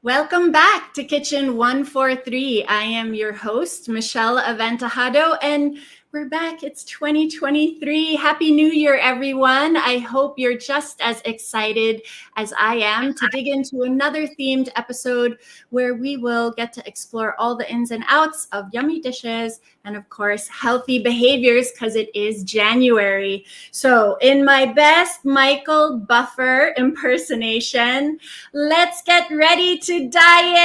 Welcome back to Kitchen 143. I am your host, Michelle Aventajado, and we're back. It's 2023. Happy New Year, everyone. I hope you're just as excited as I am to dig into another themed episode where we will get to explore all the ins and outs of yummy dishes and, of course, healthy behaviors because it is January. So, in my best Michael Buffer impersonation, let's get ready to diet.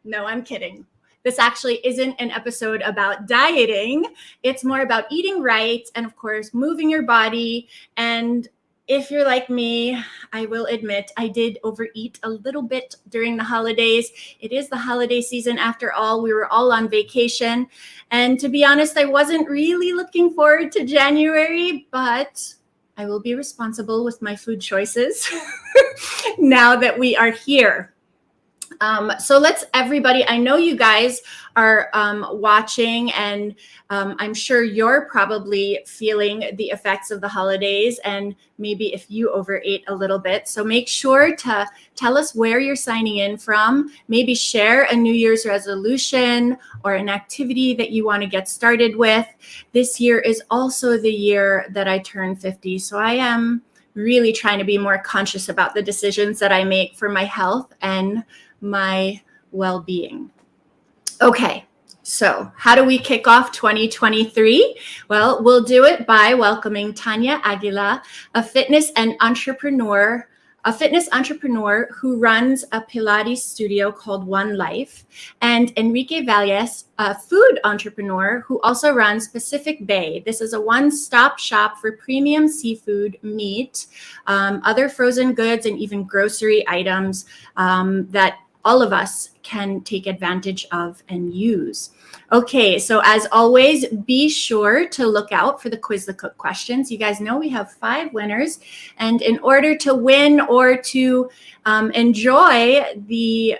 No, I'm kidding. This actually isn't an episode about dieting. It's more about eating right and, of course, moving your body. And if you're like me, I will admit I did overeat a little bit during the holidays. It is the holiday season after all. We were all on vacation. And to be honest, I wasn't really looking forward to January, but I will be responsible with my food choices now that we are here. So let's everybody, I know you guys are watching, and I'm sure you're probably feeling the effects of the holidays, and maybe if you overate a little bit. So make sure to tell us where you're signing in from. Maybe share a New Year's resolution or an activity that you want to get started with. This year is also the year that I turn 50. So I am really trying to be more conscious about the decisions that I make for my health and my well-being. Okay, so how do we kick off 2023? Well, we'll do it by welcoming Tanya Aguila, a fitness entrepreneur who runs a Pilates studio called One Life, and Enrique Valles, a food entrepreneur who also runs Pacific Bay. This is a one-stop shop for premium seafood, meat, other frozen goods, and even grocery items that all of us can take advantage of and use. Okay, so as always, be sure to look out for the Quiz the Cook questions. You guys know we have 5 winners, and in order to win or to enjoy the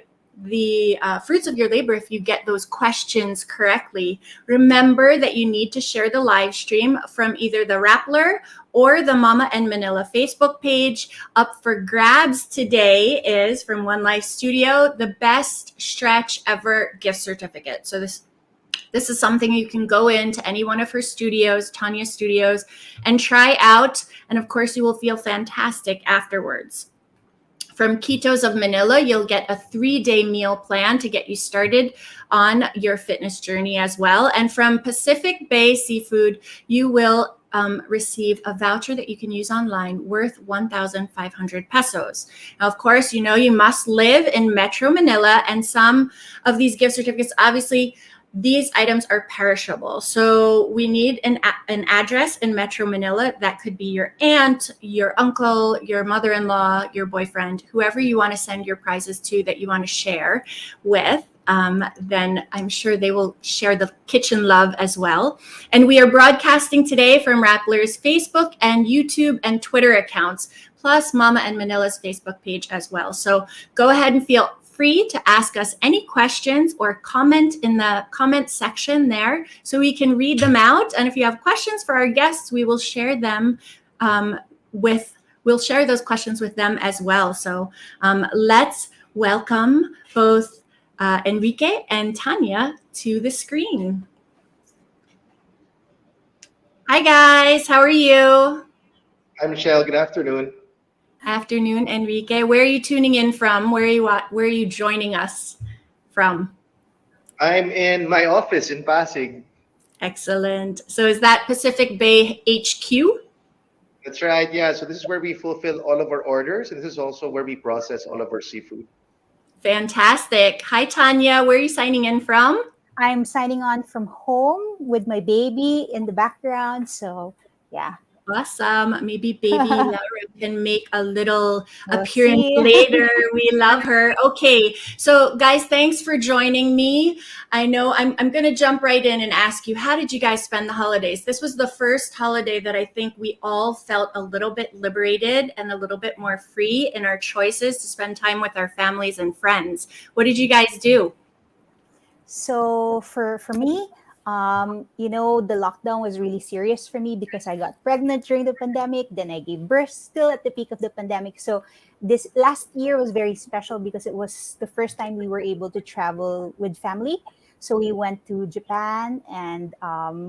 fruits of your labor, if you get those questions correctly, remember that you need to share the live stream from either the Rappler or the Momma and Manila Facebook page. Up for grabs today is from One Life Studio, the best stretch ever gift certificate. So this is something you can go into any one of her studios, Tanya Studios, and try out. And of course, you will feel fantastic afterwards. From Ketos of Manila, you'll get a 3-day meal plan to get you started on your fitness journey as well. And from Pacific Bay Seafood, you will receive a voucher that you can use online worth 1,500 pesos. Now, of course, you know you must live in Metro Manila, and some of these gift certificates, obviously, these items are perishable. So we need an address in Metro Manila. That could be your aunt, your uncle, your mother-in-law, your boyfriend, whoever you want to send your prizes to that you want to share with. Then I'm sure they will share the kitchen love as well. And we are broadcasting today from Rappler's Facebook and YouTube and Twitter accounts, plus Momma and Manila's Facebook page as well. So go ahead and feel free to ask us any questions or comment in the comment section there so we can read them out. And if you have questions for our guests, we will share them we'll share those questions with them as well. So let's welcome both Enrique and Tanya to the screen. Hi guys, how are you? Hi Michelle, good afternoon. Afternoon, Enrique. Where are you tuning in from? Where are you joining us from? I'm in my office in Pasig. Excellent. So is that Pacific Bay HQ? That's right, yeah. So this is where we fulfill all of our orders, and this is also where we process all of our seafood. Fantastic. Hi, Tanya. Where are you signing in from? I'm signing on from home with my baby in the background. So, yeah. Awesome. Maybe baby Laura can make a little We'll appearance see. later. We love her. Okay. So guys, thanks for joining me. I know I'm going to jump right in and ask you, how did you guys spend the holidays? This was the first holiday that I think we all felt a little bit liberated and a little bit more free in our choices to spend time with our families and friends. What did you guys do? So for me, The lockdown was really serious for me because I got pregnant during the pandemic. Then I gave birth still at the peak of the pandemic. So this last year was very special because it was the first time we were able to travel with family. So we went to Japan and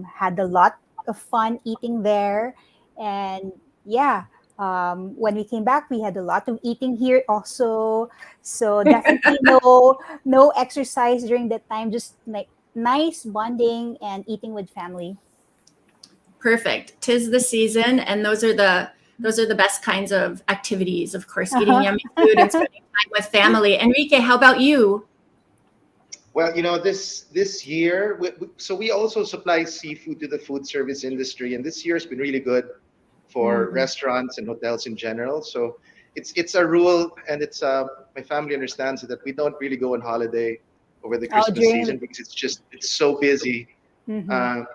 had a lot of fun eating there. And yeah, when we came back, we had a lot of eating here also. So definitely no exercise during that time, just like nice bonding and eating with family. Perfect. 'Tis the season, and those are the best kinds of activities. Of course, eating Uh-huh. yummy food and spending time with family. Enrique, how about you? Well, this year, so we also supply seafood to the food service industry, and this year has been really good for Mm. restaurants and hotels in general. So it's a rule, and it's my family understands it, that we don't really go on holiday over the Oh, Christmas during season because it's so busy. mm-hmm. Um,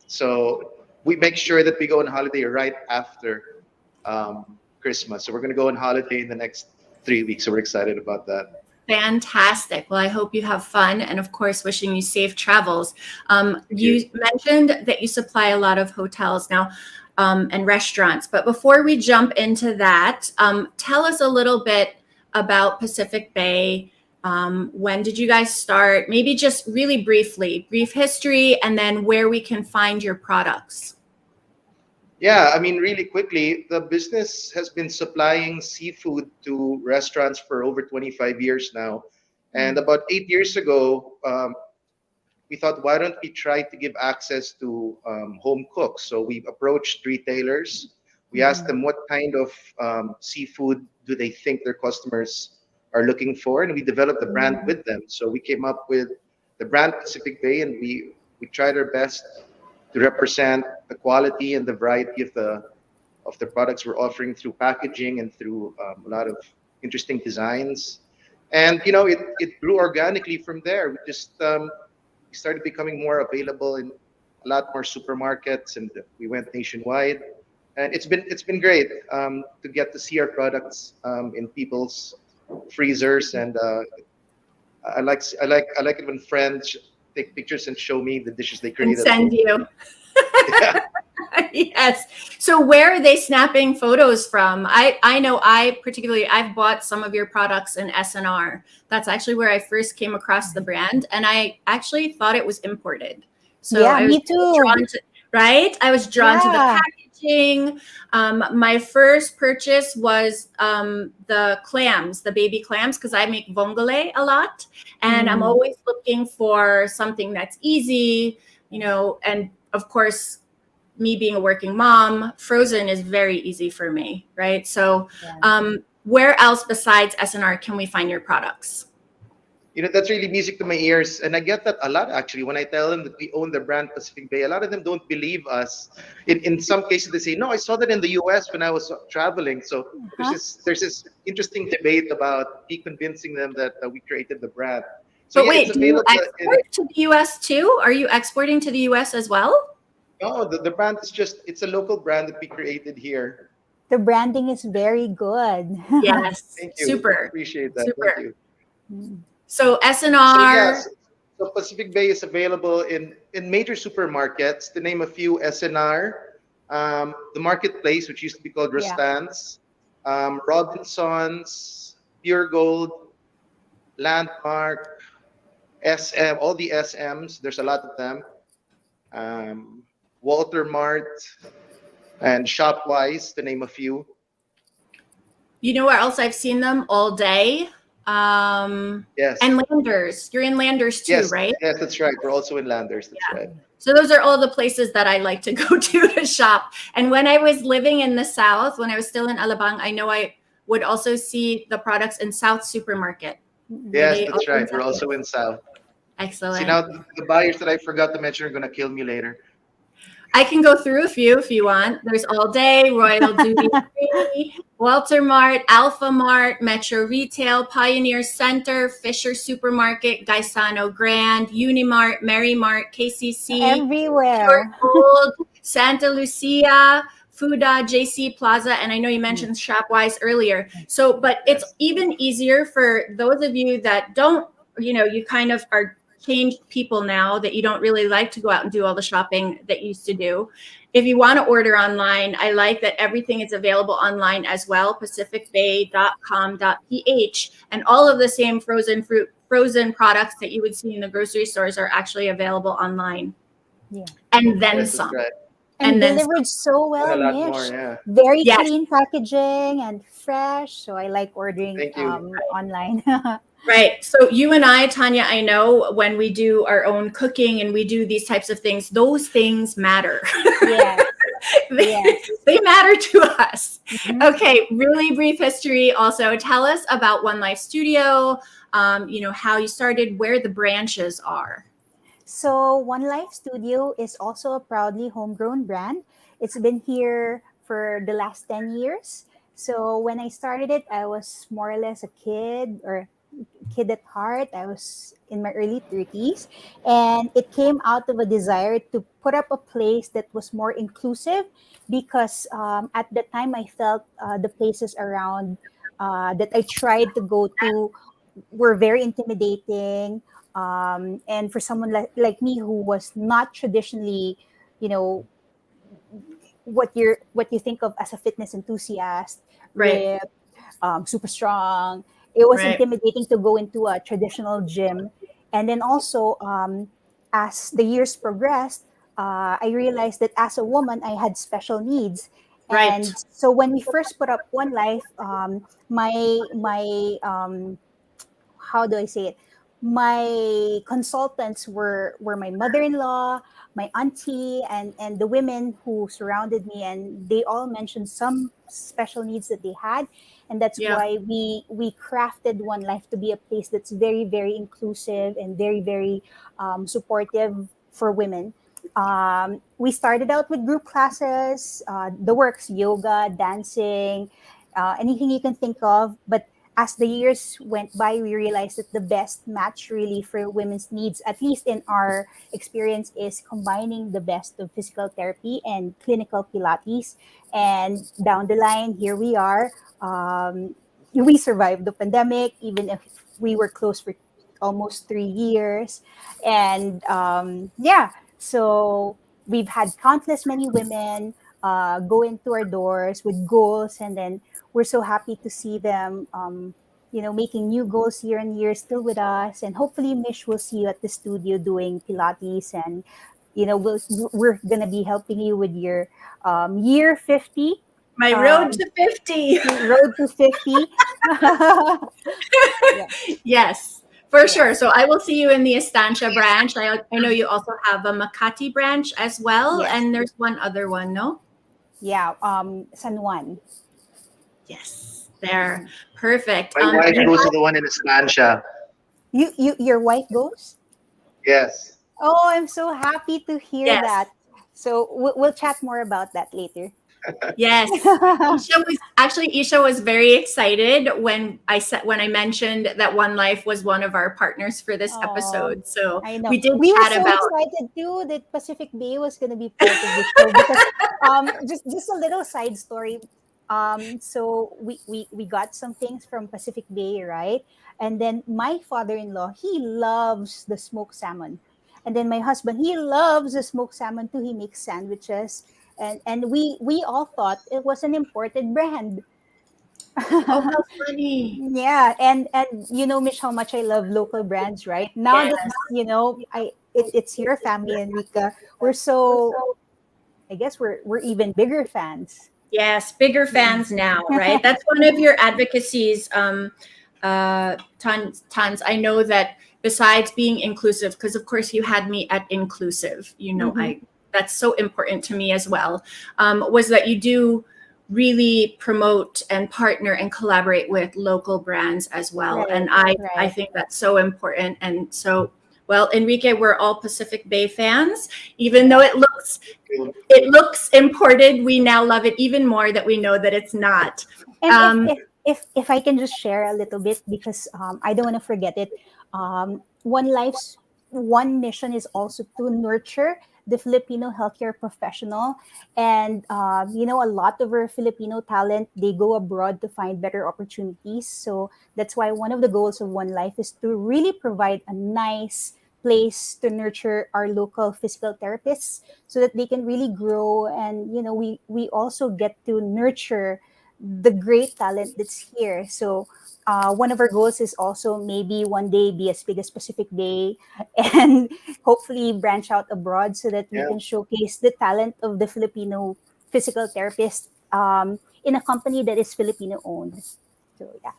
so we make sure that we go on holiday right after Christmas. So we're going to go on holiday in the next 3 weeks. So we're excited about that. Fantastic. Well, I hope you have fun, and of course, wishing you safe travels. Thank you. You mentioned that you supply a lot of hotels now, and restaurants. But before we jump into that, tell us a little bit about Pacific Bay. When did you guys start? Maybe just really briefly, brief history, and then where we can find your products. Yeah, I mean, really quickly, the business has been supplying seafood to restaurants for over 25 years now. And Mm. about 8 years ago, we thought, why don't we try to give access to home cooks? So we approached retailers. We asked Mhm. them what kind of seafood do they think their customers are looking for, and we developed the brand Mm. with them. So we came up with the brand Pacific Bay, and we tried our best to represent the quality and the variety of the products we're offering through packaging and through a lot of interesting designs. And it grew organically from there. We started becoming more available in a lot more supermarkets, and we went nationwide. And it's been great to get to see our products in people's freezers, and I like it when friends take pictures and show me the dishes they And create at send home. you. Yeah. Yes. So where are they snapping photos from? I know I've bought some of your products in SNR. That's actually where I first came across the brand, and I actually thought it was imported. So Yeah, I was me too. drawn to, right? I was drawn to the Yeah. packaging. My first purchase was the clams, the baby clams, because I make vongole a lot, and I'm Mm. always looking for something that's easy, and of course, me being a working mom, frozen is very easy for me, right? So, Yeah. where else besides SNR can we find your products? That's really music to my ears, and I get that a lot actually. When I tell them that we own the brand Pacific Bay, a lot of them don't believe us. In some cases, they say, "No, I saw that in the U.S. when I was traveling." So there's Huh? this interesting debate about me convincing them that we created the brand. So But yeah, it's wait, do you available in. export to the US too? Are you exporting to the US as well? No, the brand is it's a local brand that we created here. The branding is very good. Yes, Thank you, super, appreciate that. Thank super. you. Mm. So So SNR, yes, so Pacific Bay is available in major supermarkets. To name a few: SNR, the Marketplace, which used to be called Yeah. Rustan's, Robinsons, Pure Gold, Landmark, SM, all the SMs. There's a lot of them. Um, Walter Mart and Shopwise, to name a few. you know where else I've seen them all day? Yes, And Landers. You're in Landers too, yes, right? yes. That's right. We're also in Landers. That's right. So those are all the places that I like to go to shop. And when I was living in the South, when I was still in Alabang, I know I would also see the products in South Supermarket. Mm-mm. Were Yes, they that's right. always We're out there? also in South. See Excellent. now, the buyers that I forgot to mention are gonna kill me later. I can go through a few if you want. There's All Day, Royal Duty Free, Walter Mart, Alpha Mart, Metro Retail, Pioneer Center, Fisher Supermarket, Gaisano Grand, Unimart, Mary Mart, KCC, Pure Everywhere. Gold, Santa Lucia, Fuda, JC Plaza, and I know you Mm. mentioned Shopwise earlier. So, but it's Yes. even easier for those of you that don't, you kind of are changed people now that you don't really like to go out and do all the shopping that you used to do. If you want to order online, I like that everything is available online as well, pacificbay.com.ph. And all of the same frozen fruit, frozen products that you would see in the grocery stores are actually available online. Yeah. And then Yes, that's some. right. And And then some. delivered so And a well, lot more, Mish. yeah. Very Yes. clean packaging and fresh. So I like ordering Thank you. online. Right. So you and I, Tanya, I know when we do our own cooking and we do these types of things, those things matter. Yes. they, Yes. they matter to us. Mhm. Okay. Really brief history. Also, tell us about One Life Studio. How you started, where the branches are. So, One Life Studio is also a proudly homegrown brand. It's been here for the last 10 years. So, when I started it, I was more or less a kid or kid at heart. I was in my early 30s. And it came out of a desire to put up a place that was more inclusive because at the time I felt the places around that I tried to go to were very intimidating. And for someone like me who was not traditionally, you know, what you think of as a fitness enthusiast, Right. ripped, super strong. It was Right. intimidating to go into a traditional gym. And then also, as the years progressed, I realized that as a woman, I had special needs. Right. And so when we first put up One Life, my how do I say it? My consultants were my mother-in-law, my auntie, and the women who surrounded me, and they all mentioned some special needs that they had, and that's Yeah. why we crafted One Life to be a place that's very very inclusive and very very supportive for women. We started out with group classes, the works, yoga, dancing, anything you can think of, but as the years went by, we realized that the best match really for women's needs, at least in our experience, is combining the best of physical therapy and clinical Pilates. And down the line, here we are. We survived the pandemic, even if we were closed for almost 3 years. And yeah, so we've had countless many women go into our doors with goals, and then we're so happy to see them making new goals year and year still with us, and hopefully Mish will see you at the studio doing Pilates, and we're gonna be helping you with your year 50, My road um, to 50. road to 50. Yeah, Yes, for sure. yes, So I will see you in the Estancia branch. I know you also have a Makati branch as well. yes, And there's one other one, no? yeah, San Juan. Yes, there. Mhm. Perfect. My wife goes to the one in Estancia. Your wife goes. Yes. Oh, I'm so happy to hear Yes. that. So we'll chat more about that later. Yes. Isha was very excited when I mentioned that One Life was one of our partners for this Oh, episode. So I know. we did We were chat so about. excited too that Pacific Bay was going to be part of the show because just a little side story. So we got some things from Pacific Bay, right? And then my father-in-law, he loves the smoked salmon. And then my husband, he loves the smoked salmon too. He makes sandwiches. And we all thought it was an imported brand. Oh, how funny. Yeah, and Mish, how much I love local brands, right? Now that Yes. it's your family, Enrica, we're so, I guess we're even bigger fans. Yes, bigger fans now, right? That's one of your advocacies, tons. I know that besides being inclusive, because of course you had me at inclusive, Hmm. I that's so important to me as well, was that you do really promote and partner and collaborate with local brands as well. Right, And I right. think that's so important. And so, well, Enrique, we're all Pacific Bay fans, even though Yeah. it looks imported. We now love it even more that we know that it's not. And if Um, if if I can just share a little bit because I don't want to forget it. One Life's one mission is also to nurture the Filipino healthcare professional, and a lot of our Filipino talent, they go abroad to find better opportunities. So that's why one of the goals of One Life is to really provide a nice place to nurture our local physical therapists so that they can really grow, and we also get to nurture the great talent that's here. So one of our goals is also maybe one day be as big as Pacific Bay and hopefully branch out abroad so that we Yeah. can showcase the talent of the Filipino physical therapist in a company that is Filipino owned. So yeah,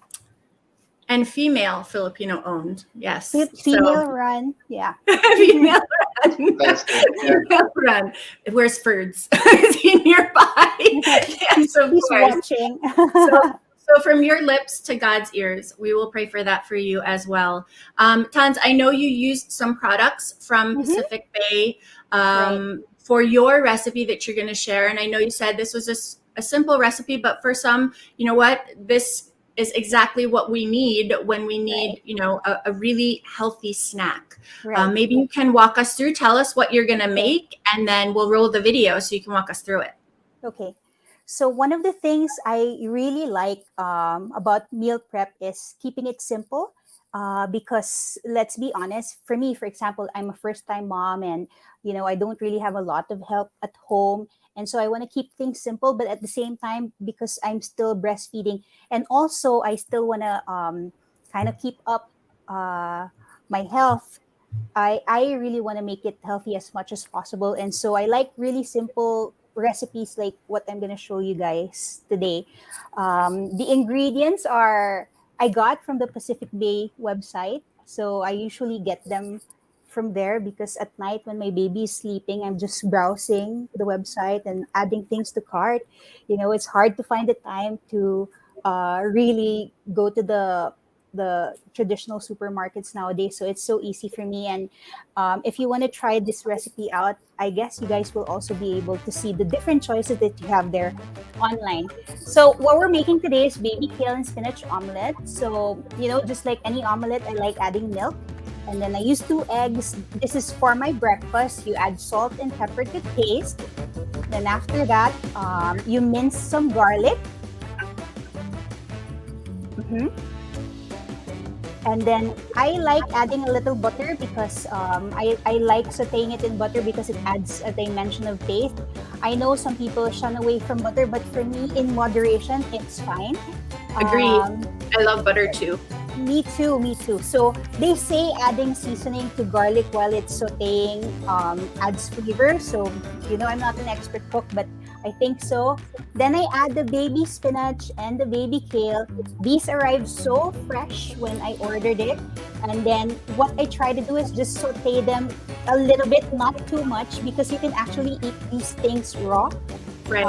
And female Filipino owned. Yes. So female run. Yeah. female run. Fantastic. Yeah. Female run. Where's Ferds? Is he nearby? Yes, of He's course. watching. So from your lips to God's ears, we will pray for that for you as well. Tans, I know you used some products from Mhm. Pacific Bay Right. for your recipe that you're going to share. And I know you said this was a simple recipe, but for some, you know what? This is exactly what we need when we need, a really healthy snack. Right. Maybe you can walk us through, tell us what you're going to make, and then we'll roll the video so you can walk us through it. Okay. So one of the things I really like about meal prep is keeping it simple. Because let's be honest, for me, for example, I'm a first-time mom, and I don't really have a lot of help at home, and so I want to keep things simple. But at the same time, because I'm still breastfeeding, and also I still want to kind of keep up my health. I really want to make it healthy as much as possible. And so I like really simple recipes like what I'm going to show you guys today. The ingredients I got from the Pacific Bay website. So I usually get them from there because at night when my baby is sleeping, I'm just browsing the website and adding things to cart. It's hard to find the time to really go to the traditional supermarkets nowadays, so it's so easy for me. And if you want to try this recipe out, I guess you guys will also be able to see the different choices that you have there online. So what we're making today is baby kale and spinach omelette. So just like any omelette, I like adding milk, and then I use 2 eggs. This is for my breakfast. You add salt and pepper to taste. Then after that, you mince some garlic. Mhm. And then I like adding a little butter because I like sauteing it in butter because it adds a dimension of taste. I know some people shun away from butter, but for me, in moderation, it's fine. Agreed. I love butter too. Me too, me too. So they say adding seasoning to garlic while it's sauteing adds flavor. So, I'm not an expert cook, but I think so. Then I add the baby spinach and the baby kale. These arrived so fresh when I ordered it. And then what I try to do is just saute them a little bit, not too much, because you can actually eat these things raw. Right.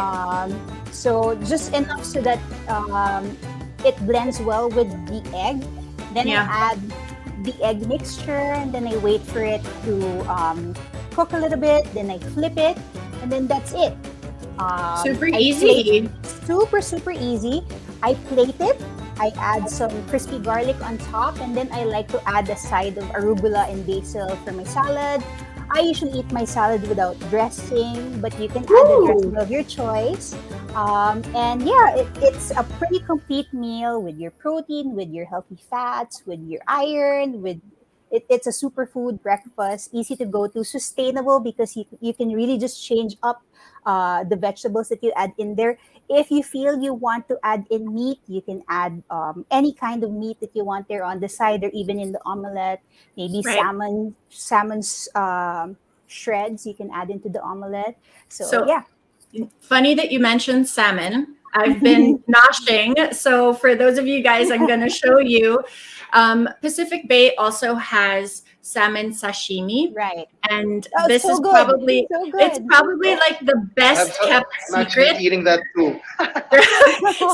So just enough so that it blends well with the egg. Then Yeah. I add the egg mixture, and then I wait for it to cook a little bit. Then I flip it, and then that's it. Super I easy. super easy. I plate it. I add some crispy garlic on top, and then I like to add a side of arugula and basil for my salad. I usually eat my salad without dressing, but you can add the dressing of your choice. And yeah, it's a pretty complete meal with your protein, with your healthy fats, with your iron, it's a superfood breakfast, easy to go to, sustainable because you can really just change up the vegetables that you add in there. If you feel you want to add in meat, you can add any kind of meat that you want there on the side or even in the omelette. Maybe Right. salmon's shreds you can add into the omelette. So So yeah. funny that you mentioned salmon. I've been noshing. So for those of you guys, I'm going to show you. Pacific Bay also has salmon sashimi. Right. And Oh, this so is good. probably, So it's good. probably like the best kept I'm actually secret. eating that too.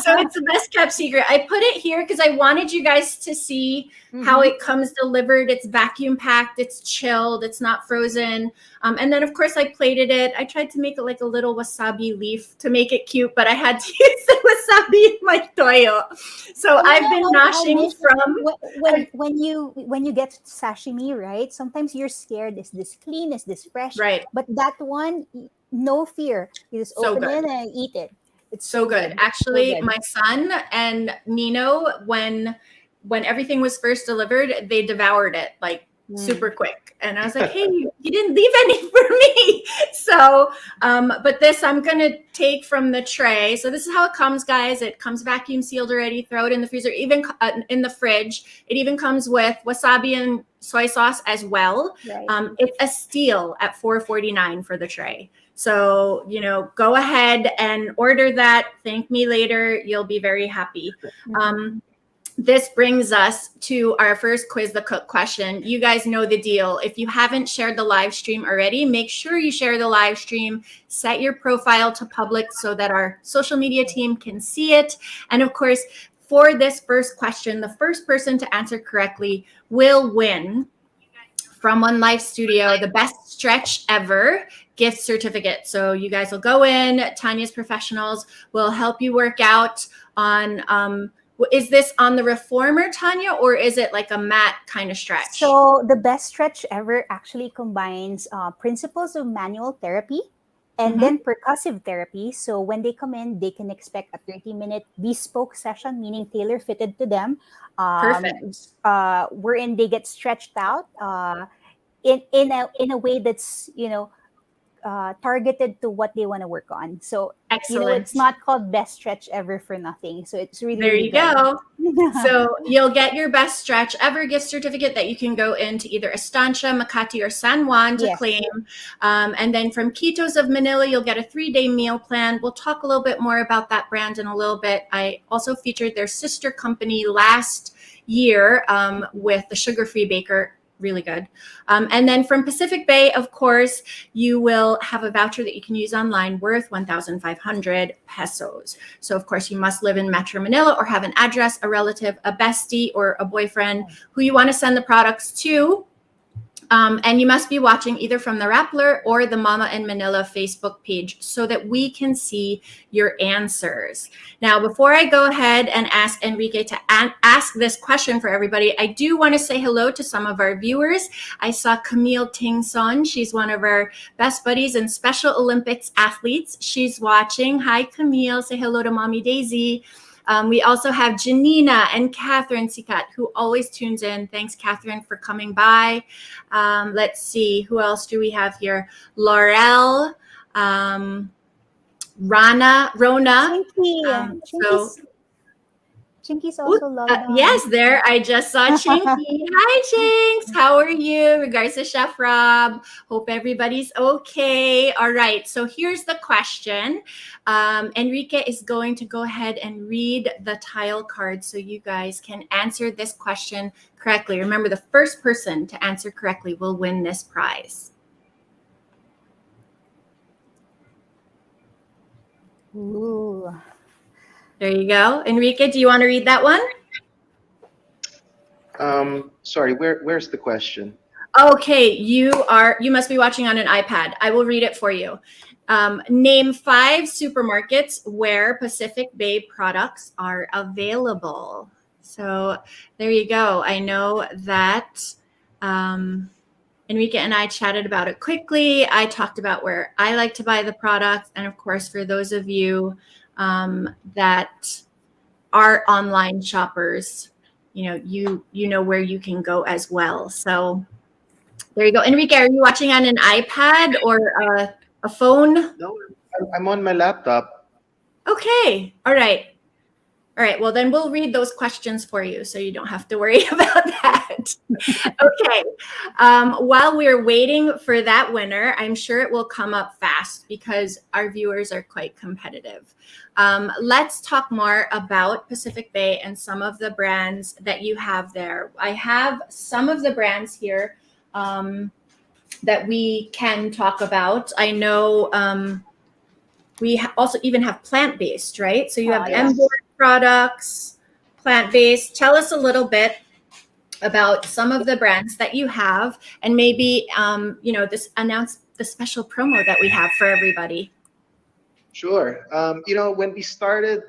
So it's the best kept secret. I put it here because I wanted you guys to see how it comes delivered. It's vacuum packed, it's chilled, it's not frozen. And then of course I plated it. I tried to make it like a little wasabi leaf to make it cute, but I had to use the wasabi in my toyo. So I've been noshing from when you get sashimi, right? Sometimes you're scared. Is this clean? Is this fresh? Right. But that one, no fear. You just So open good. it and eat it. It's so good. Actually, So good. my son and Nino, when everything was first delivered, they devoured it like super quick. And I was like, hey, you didn't leave any for me. So, but this I'm going to take from the tray. So this is how it comes, guys. It comes vacuum sealed already. Throw it in the freezer, even in the fridge. It even comes with wasabi and soy sauce as well. Right. It's a steal at $4.49 for the tray. So, go ahead and order that. Thank me later. You'll be very happy. This brings us to our first quiz the cook question. You guys know the deal. If you haven't shared the live stream already, make sure you share the live stream, set your profile to public so that our social media team can see it. And of course, for this first question, the first person to answer correctly will win from One Life Studio the best stretch ever gift certificate. So you guys will go in, Tanya's professionals will help you work out on is this on the reformer, Tanya, or is it like a mat kind of stretch? So the best stretch ever actually combines principles of manual therapy and then percussive therapy. So when they come in, they can expect a 30-minute bespoke session, meaning tailor fitted to them. Perfect. Wherein they get stretched out in a way that's targeted to what they want to work on. So Excellent. it's not called best stretch ever for nothing. So it's really there really you good. go. So you'll get your best stretch ever gift certificate that you can go into either Estancia, Makati, or San Juan to claim. And then from Ketos of Manila, you'll get a 3-day meal plan. We'll talk a little bit more about that brand in a little bit. I also featured their sister company last year with the sugar-free baker. Really good. And then from Pacific Bay, of course, you will have a voucher that you can use online worth 1,500 pesos. So, of course, you must live in Metro Manila or have an address, a relative, a bestie, or a boyfriend who you want to send the products to. And you must be watching either from the Rappler or the Momma in Manila Facebook page so that we can see your answers. Now, before I go ahead and ask Enrique to ask this question for everybody, I do want to say hello to some of our viewers. I saw Camille Tingson. She's one of our best buddies and Special Olympics athletes. She's watching. Hi, Camille. Say hello to Mommy Daisy. We also have Janina and Catherine Sikat, who always tunes in. Thanks, Catherine, for coming by. Let's see, who else do we have here? Laurel, Rona. Chinky. Chinky's also logged on. Yes, there. I just saw Chinky. Hi, Chinks. How are you? Regards to Chef Rob. Hope everybody's okay. All right. So here's the question. Enrique is going to go ahead and read the tile card so you guys can answer this question correctly. Remember, the first person to answer correctly will win this prize. Ooh. There you go. Enrique, do you want to read that one? Sorry, where's the question? Okay, you must be watching on an iPad. I will read it for you. Name 5 supermarkets where Pacific Bay products are available. So there you go. I know that Enrique and I chatted about it quickly. I talked about where I like to buy the products. And of course, for those of you that are online shoppers, you know where you can go as well. So there you go. Enrique, are you watching on an iPad or a phone? No, I'm on my laptop. Okay. All right. Well, then we'll read those questions for you so you don't have to worry about that. Okay. While we're waiting for that winner, I'm sure it will come up fast because our viewers are quite competitive. Let's talk more about Pacific Bay and some of the brands that you have there. I have some of the brands here that we can talk about. I know we also even have plant-based, right? So you have M-board products, plant-based. Tell us a little bit about some of the brands that you have, and maybe announce the special promo that we have for everybody. Sure. When we started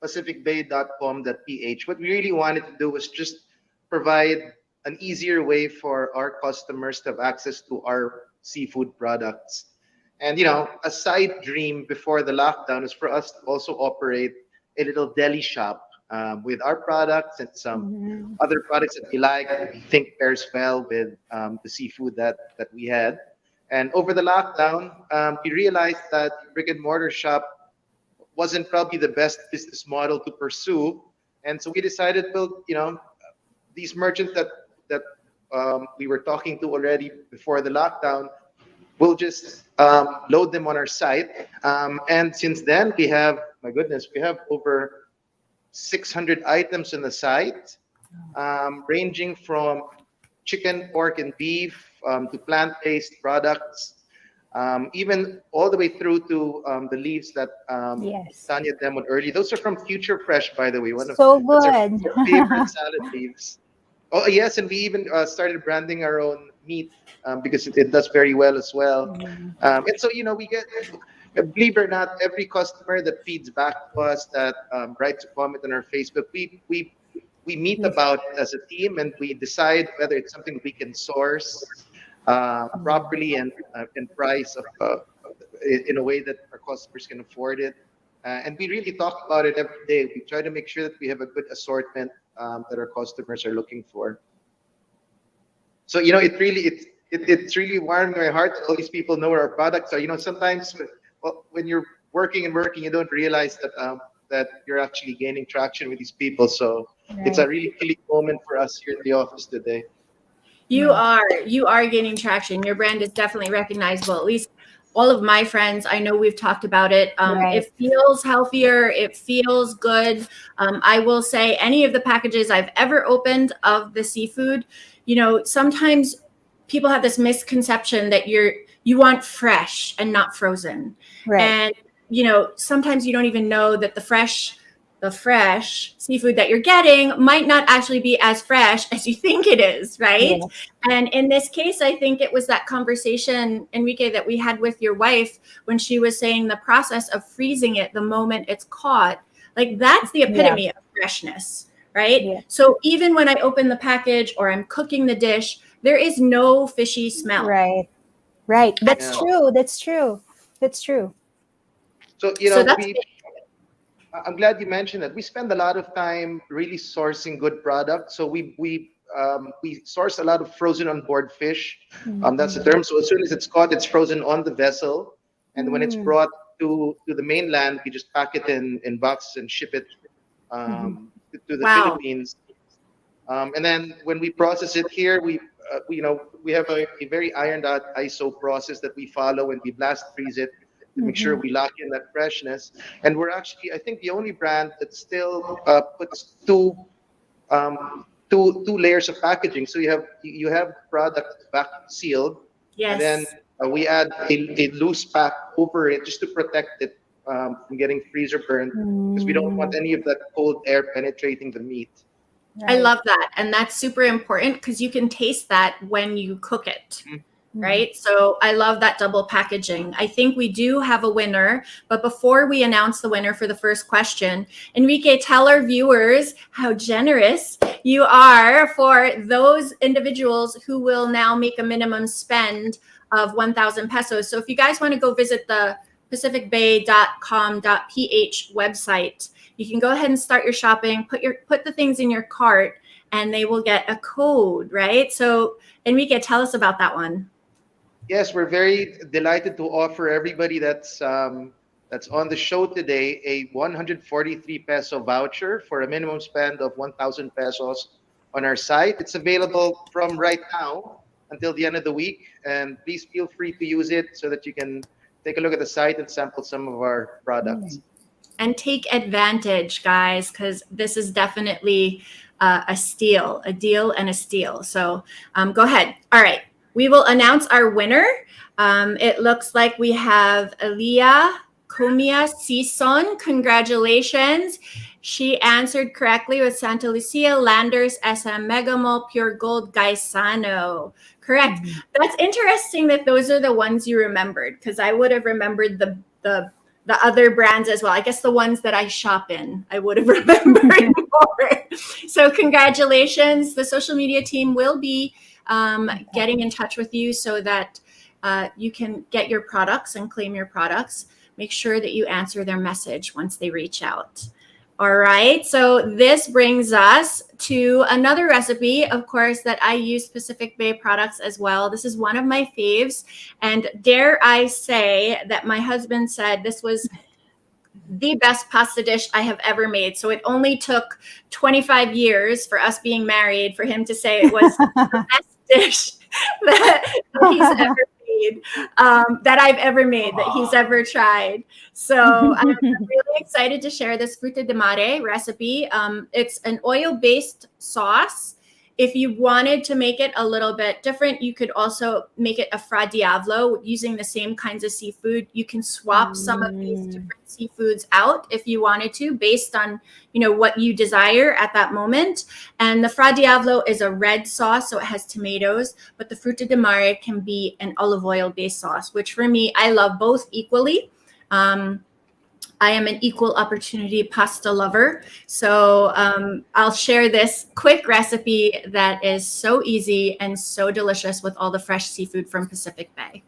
pacificbay.com.ph, what we really wanted to do was just provide an easier way for our customers to have access to our seafood products. And a side dream before the lockdown is for us to also operate a little deli shop with our products and some other products that we like, that we think pairs well with the seafood that we had. And over the lockdown, we realized that brick and mortar shop wasn't probably the best business model to pursue. And so we decided, well, these merchants that we were talking to already before the lockdown, we'll just load them on our site. And since then, we have, my goodness, we have over 600 items on the site, ranging from chicken, pork, and beef to plant-based products, even all the way through to the leaves that Yes. Tanya demoed early. Those are from Future Fresh, by the way. So That's our good. favorite salad leaves. Oh, yes, and we even started branding our own meat because it does very well as well. And so, we get, believe it or not, every customer that feeds back to us, that writes a comment on our Facebook, we meet about it as a team, and we decide whether it's something we can source properly and price in a way that our customers can afford it. And we really talk about it every day. We try to make sure that we have a good assortment that our customers are looking for. So it's really warming my heart that all these people know where our products are. Sometimes when you're working and working, you don't realize that you're actually gaining traction with these people. So it's a really killing moment for us here in the office today. You are gaining traction. Your brand is definitely recognizable. At least all of my friends, I know we've talked about it. It feels healthier. It feels good. I will say any of the packages I've ever opened of the seafood, sometimes people have this misconception that you want fresh and not frozen. Right. And, sometimes you don't even know that the fresh seafood that you're getting might not actually be as fresh as you think it is, right? Yeah. And in this case, I think it was that conversation, Enrique, that we had with your wife when she was saying the process of freezing it the moment it's caught. Like, that's the epitome of freshness, right? Yeah. So even when I open the package or I'm cooking the dish, there is no fishy smell. Right. That's true. So, I'm glad you mentioned that. We spend a lot of time really sourcing good products. So we source a lot of frozen on board fish. That's the term. So as soon as it's caught, it's frozen on the vessel, and when it's brought to the mainland, we just pack it in boxes and ship it to the Philippines. And then when we process it here, we have a very ironed out ISO process that we follow, and we blast freeze it to make sure we lock in that freshness. And we're actually, I think, the only brand that still puts two layers of packaging. So you have product back sealed, and then we add a loose pack over it just to protect it from getting freezer burned, because we don't want any of that cold air penetrating the meat. I love that. And that's super important because you can taste that when you cook it. Right? So I love that double packaging. I think we do have a winner, but before we announce the winner for the first question, Enrique, tell our viewers how generous you are for those individuals who will now make a minimum spend of 1,000 pesos. So if you guys want to go visit the pacificbay.com.ph website, you can go ahead and start your shopping, put the things in your cart, and they will get a code, right? So Enrique, tell us about that one. Yes, we're very delighted to offer everybody that's on the show today a 143 peso voucher for a minimum spend of 1,000 pesos on our site. It's available from right now until the end of the week, and please feel free to use it so that you can take a look at the site and sample some of our products. And take advantage, guys, because this is definitely a deal and a steal. So go ahead. All right. We will announce our winner. It looks like we have Elia Comia Sison. Congratulations. She answered correctly with Santa Lucia, Landers, SM Megamall, Pure Gold, Gaisano. Correct. That's interesting that those are the ones you remembered, because I would have remembered the other brands as well. I guess the ones that I shop in, I would have remembered more. So congratulations. The social media team will be getting in touch with you so that you can get your products and claim your products. Make sure that you answer their message once they reach out. All right, so this brings us to another recipe, of course, that I use Pacific Bay products as well. This is one of my faves, and dare I say that my husband said this was the best pasta dish I have ever made. So it only took 25 years for us being married for him to say it was the best dish that he's ever made, that I've ever made, that he's ever tried. So I'm really excited to share this Frutti di mare recipe. It's an oil-based sauce. If you wanted to make it a little bit different, you could also make it a fra diavolo using the same kinds of seafood. You can swap some of these different seafoods out if you wanted to, based on, you know, what you desire at that moment. And the fra diavolo is a red sauce, so it has tomatoes, but the Frutti di mare can be an olive oil based sauce, which for me, I love both equally. I am an equal opportunity pasta lover. So I'll share this quick recipe that is so easy and so delicious with all the fresh seafood from Pacific Bay.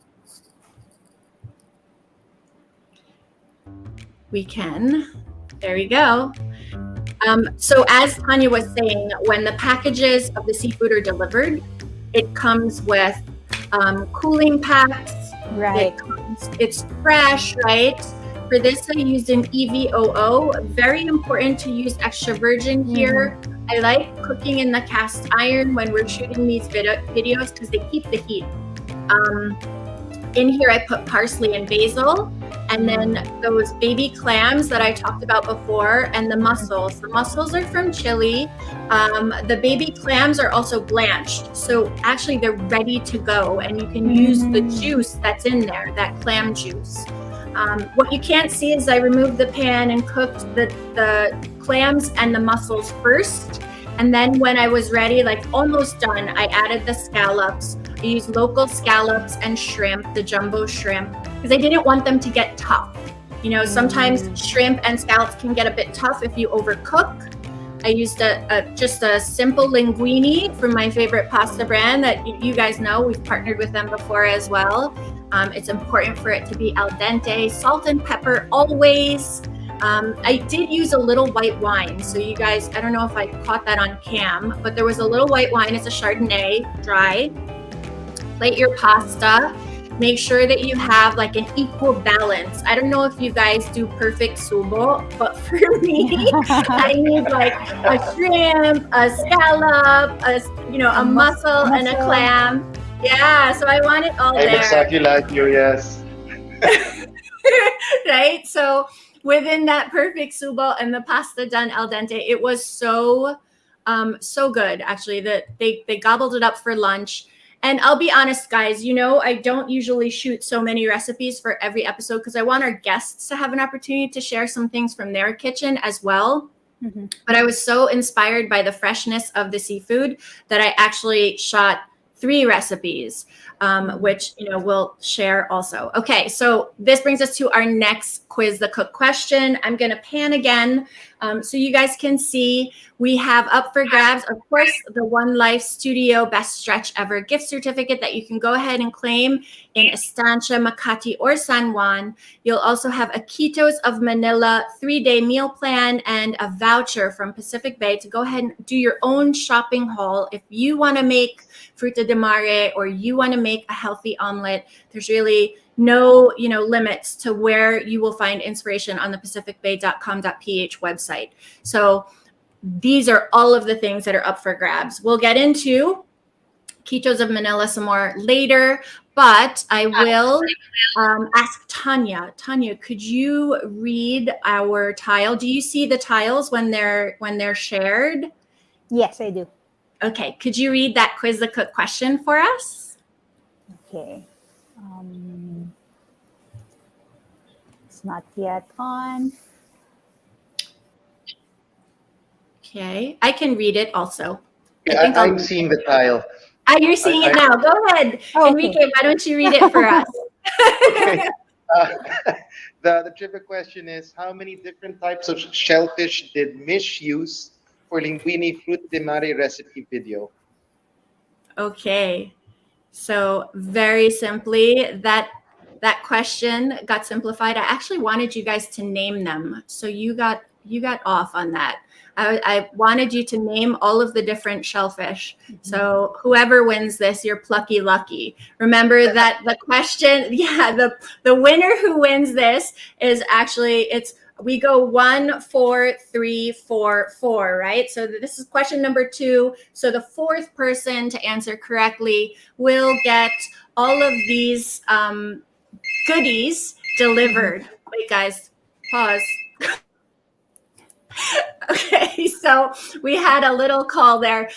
There we go. So as Tanya was saying, when the packages of the seafood are delivered, it comes with cooling packs. Right. It's fresh, right? For this, I used an EVOO. Very important to use extra virgin here. I like cooking in the cast iron when we're shooting these videos because they keep the heat. In here, I put parsley and basil, and then those baby clams that I talked about before, and the mussels. The mussels are from Chile. The baby clams are also blanched. So actually, they're ready to go, and you can use the juice that's in there, that clam juice. What you can't see is I removed the pan and cooked the clams and the mussels first. And then when I was ready, like almost done, I added the scallops. I used local scallops and shrimp, the jumbo shrimp, because I didn't want them to get tough. You know, sometimes shrimp and scallops can get a bit tough if you overcook. I used just a simple linguine from my favorite pasta brand that you guys know. We've partnered with them before as well. It's important for it to be al dente, salt and pepper always. I did use a little white wine. So you guys, I don't know if I caught that on cam, but there was a little white wine. It's a Chardonnay, dry. Plate your pasta. Make sure that you have like an equal balance. I don't know if you guys do perfect subo, but for me, I need like a shrimp, a scallop, a mussel, and a clam. Yeah, so I want it all there. I'm exactly like you, yes. Right? So within that perfect subo and the pasta done al dente, it was so good, actually, that they gobbled it up for lunch. And I'll be honest, guys, I don't usually shoot so many recipes for every episode because I want our guests to have an opportunity to share some things from their kitchen as well. But I was so inspired by the freshness of the seafood that I actually shot 3 recipes, which, we'll share also. Okay, so this brings us to our next Quiz the Cook question. I'm going to pan again so you guys can see. We have up for grabs, of course, the One Life Studio Best Stretch Ever gift certificate that you can go ahead and claim in Estancia, Makati, or San Juan. You'll also have a Ketos of Manila 3-day meal plan and a voucher from Pacific Bay to go ahead and do your own shopping haul. If you want to make Frutti di mare or you want to make a healthy omelette, there's really no, limits to where you will find inspiration on the pacificbay.com.ph website. So these are all of the things that are up for grabs. We'll get into Ketos of Manila some more later, but I will ask Tanya. Tanya, could you read our tile? Do you see the tiles when they're shared? Yes, I do. Okay, could you read that Quiz the Cook question for us? Okay. It's not yet on. Okay, I can read it also. I'm seeing the tile. You're seeing it now. Go ahead, Enrique. Why don't you read it for us? Okay. The trivia question is, how many different types of shellfish did Mish use for linguine Frutti di mare recipe video? Okay, so very simply, that question got simplified. I actually wanted you guys to name them. So you got you got off on that. I wanted you to name all of the different shellfish. So whoever wins this, you're plucky lucky. Remember that the question, the winner who wins this is actually, we go 1, 4, 3, 4, 4, right? So this is question number 2. So the fourth person to answer correctly will get all of these goodies delivered. Wait, guys, pause. Okay, so we had a little call there.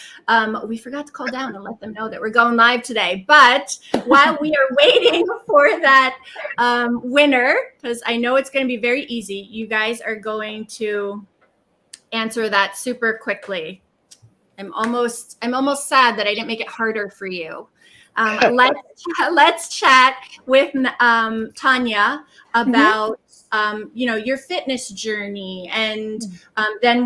We forgot to call down and let them know that we're going live today. But while we are waiting for that winner, because I know it's going to be very easy, you guys are going to answer that super quickly. I'm almost sad that I didn't make it harder for you. Let's chat with Tanya about your fitness journey, and then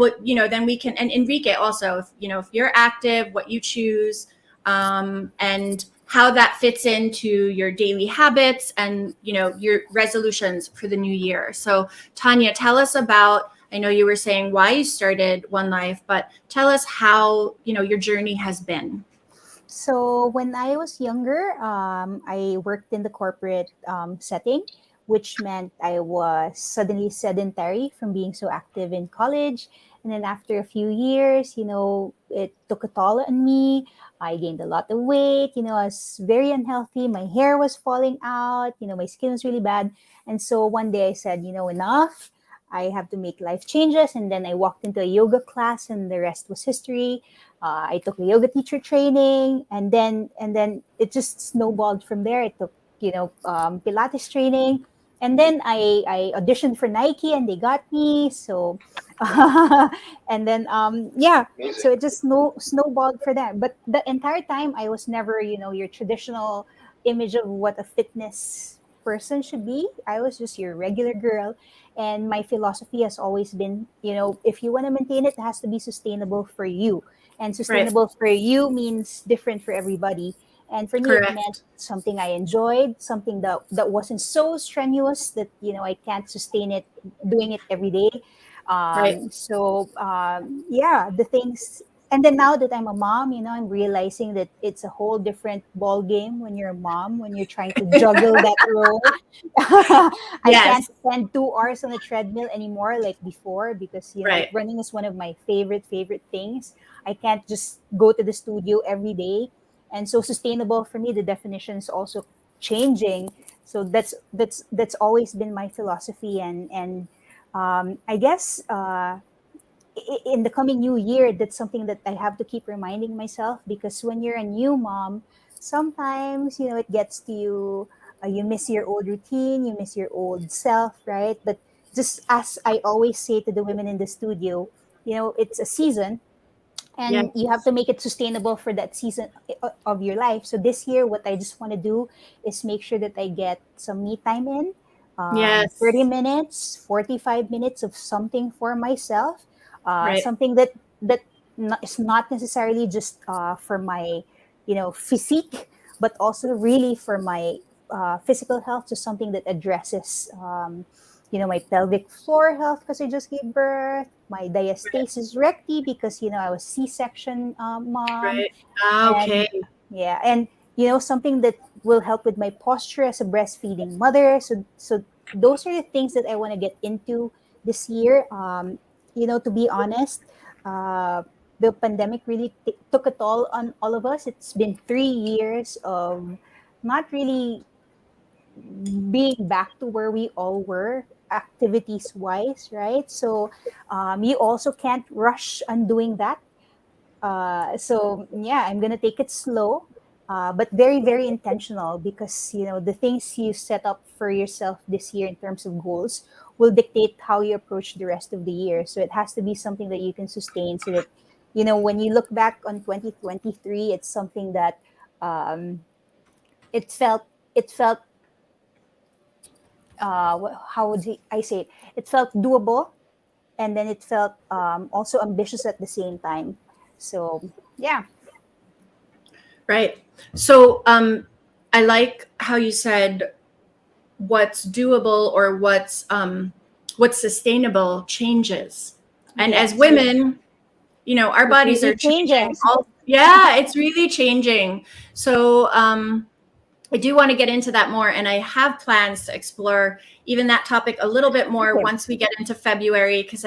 then we can, and Enrique also, if you're active, what you choose, and how that fits into your daily habits and your resolutions for the new year. So Tanya, tell us about, I know you were saying why you started One Life, but tell us how your journey has been. So when I was younger, I worked in the corporate setting, which meant I was suddenly sedentary from being so active in college. And then after a few years, it took a toll on me. I gained a lot of weight. I was very unhealthy. My hair was falling out. My skin was really bad. And so one day I said, enough. I have to make life changes. And then I walked into a yoga class, and the rest was history. I took a yoga teacher training, and then it just snowballed from there. I took Pilates training, and then I auditioned for Nike, and they got me. So, and then Amazing. so it just snowballed for them. But the entire time, I was never your traditional image of what a fitness person should be. I was just your regular girl. And my philosophy has always been, if you want to maintain it, it has to be sustainable for you. And Right. sustainable for you means different for everybody. And for me, it meant Correct. something I enjoyed, something that wasn't so strenuous that I can't sustain it doing it every day. Right. The things. And then now that I'm a mom, I'm realizing that it's a whole different ball game when you're a mom, when you're trying to juggle that role. I can't Yes. spend 2 hours on a treadmill anymore like before, because Right. running is one of my favorite things. I can't just go to the studio every day. And so sustainable for me, the definition is also changing. So that's always been my philosophy. And I guess in the coming new year, that's something that I have to keep reminding myself, because when you're a new mom, sometimes it gets to you. You miss your old routine, you miss your old self, right? But just as I always say to the women in the studio, it's a season, Yes. and you have to make it sustainable for that season of your life. So this year, what I just want to do is make sure that I get some me time in, 30 Yes. minutes, 45 minutes of something for myself, Right. something that is not necessarily just for my physique, but also really for my physical health. So something that addresses my pelvic floor health, because I just gave birth, my diastasis recti, because I was C-section mom, Right. Ah, and okay. and something that will help with my posture as a breastfeeding mother. So those are the things that I want to get into this year. To be honest, uh, the pandemic really took a toll on all of us. It's been 3 years of not really being back to where we all were activities wise, right? So you also can't rush on doing that. So yeah, I'm gonna take it slow, but very very intentional, because the things you set up for yourself this year in terms of goals will dictate how you approach the rest of the year. So it has to be something that you can sustain, so that when you look back on 2023, it's something that um, it felt how would I say it? It felt doable, and then it felt also ambitious at the same time. So yeah. Right. So I like how you said what's doable, or what's what's sustainable changes. And Yes. as women, our bodies really are changing. changes. It's really changing. So I do want to get into that more, and I have plans to explore even that topic a little bit more Okay. once we get into February, because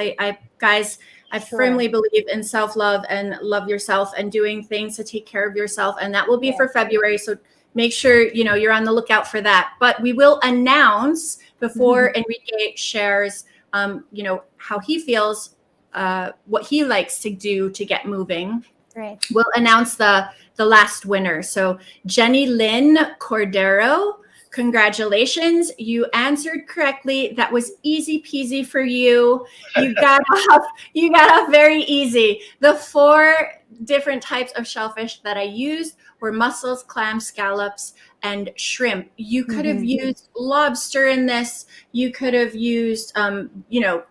guys, I Sure. firmly believe in self-love and love yourself and doing things to take care of yourself, and that will be for February. So make sure you're on the lookout for that. But we will announce before Enrique shares how he feels, what he likes to do to get moving. Right. We'll announce the last winner. So Jenny Lynn Cordero, congratulations. You answered correctly. That was easy peasy for you. You got off very easy. The 4 different types of shellfish that I used were mussels, clams, scallops, and shrimp. You could have used lobster in this. You could have used,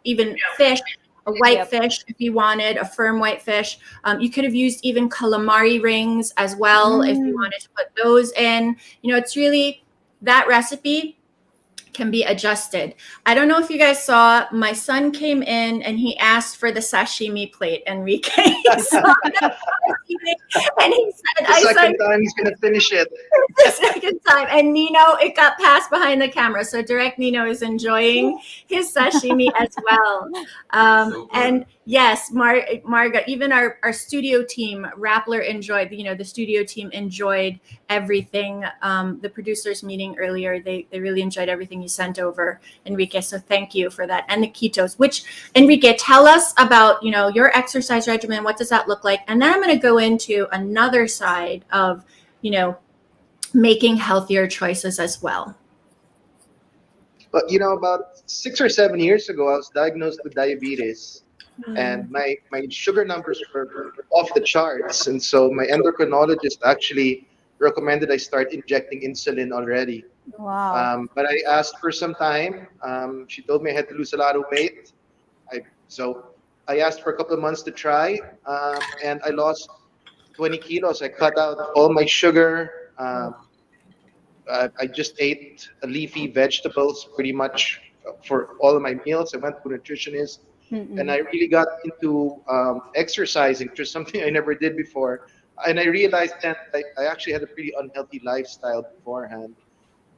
even fish. A white fish if you wanted, a firm white fish. You could have used even calamari rings as well if you wanted to put those in. It's really, that recipe can be adjusted. I don't know if you guys saw, my son came in and he asked for the sashimi plate, Enrique. And he said, the second time he's going to finish it. The second time. And Nino, it got passed behind the camera. So Direct Nino is enjoying his sashimi as well. And yes, Marga, even our studio team, Rappler enjoyed, the studio team enjoyed everything. The producers meeting earlier, they really enjoyed everything you sent over, Enrique. So thank you for that. And the ketos, which, Enrique, tell us about, your exercise regimen. What does that look like? And then I'm going to go into another side of, making healthier choices as well. But about 6 or 7 years ago, I was diagnosed with diabetes, and my sugar numbers were off the charts. And so my endocrinologist actually recommended I start injecting insulin already. Wow. But I asked for some time. She told me I had to lose a lot of weight. So I asked for a couple of months to try, and I lost 20 kilos. I cut out all my sugar. I just ate leafy vegetables pretty much for all of my meals. I went to a nutritionist, and I really got into exercising, which is something I never did before. And I realized that I actually had a pretty unhealthy lifestyle beforehand.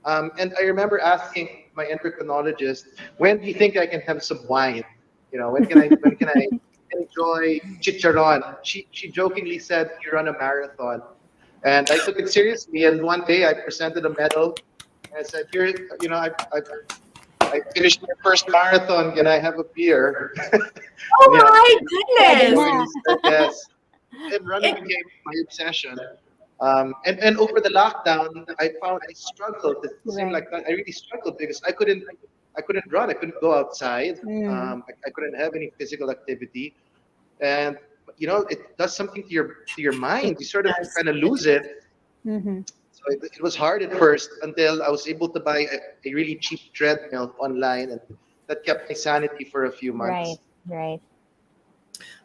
And I remember asking my endocrinologist, when do you think I can have some wine? When can I enjoy chicharon? She jokingly said, you run a marathon. And I took it seriously. And one day I presented a medal. And I said, here, I finished my first marathon. Can I have a beer? Oh my goodness! Yes. And running became my obsession. And over the lockdown, I found I struggled. It seemed like I really struggled because I couldn't run. I couldn't go outside. I couldn't have any physical activity, and it does something to your mind. You sort of kind of lose it. So it was hard at first until I was able to buy a really cheap treadmill online, and that kept my sanity for a few months. Right.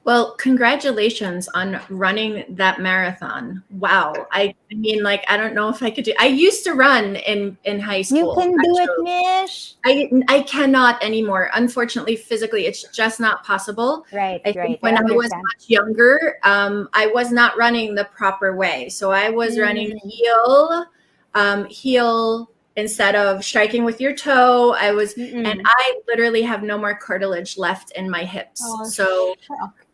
Well, congratulations on running that marathon. Wow. I mean, I don't know if I could do. I used to run in high school. You can do it, Mish. I cannot anymore. Unfortunately, physically, it's just not possible. Right. I think when I was much younger, I was not running the proper way. So I was running heel instead of striking with your toe. I was, and I literally have no more cartilage left in my hips.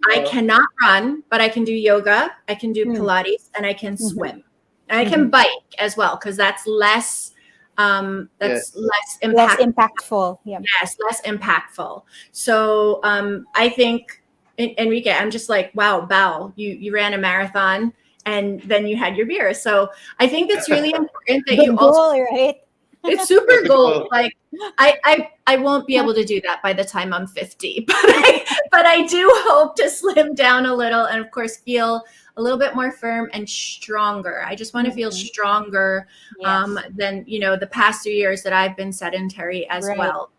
I cannot run, but I can do yoga, I can do Pilates, and I can swim. And I can bike as well, because that's less less impactful. Yes, less impactful. So I think, Enrique, I'm just like, wow, you ran a marathon and then you had your beer. So I think it's really important that you also, right? It's super goal. Like I won't be able to do that by the time I'm 50, but I do hope to slim down a little and of course feel a little bit more firm and stronger. I just want to feel stronger than the past 2 years that I've been sedentary as well.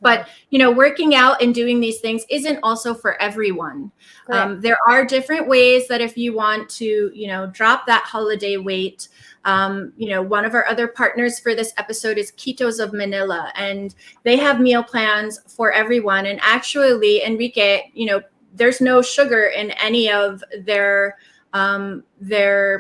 But, working out and doing these things isn't also for everyone. There are different ways that if you want to, drop that holiday weight, one of our other partners for this episode is Ketos of Manila, and they have meal plans for everyone. And actually, Enrique, there's no sugar in any of their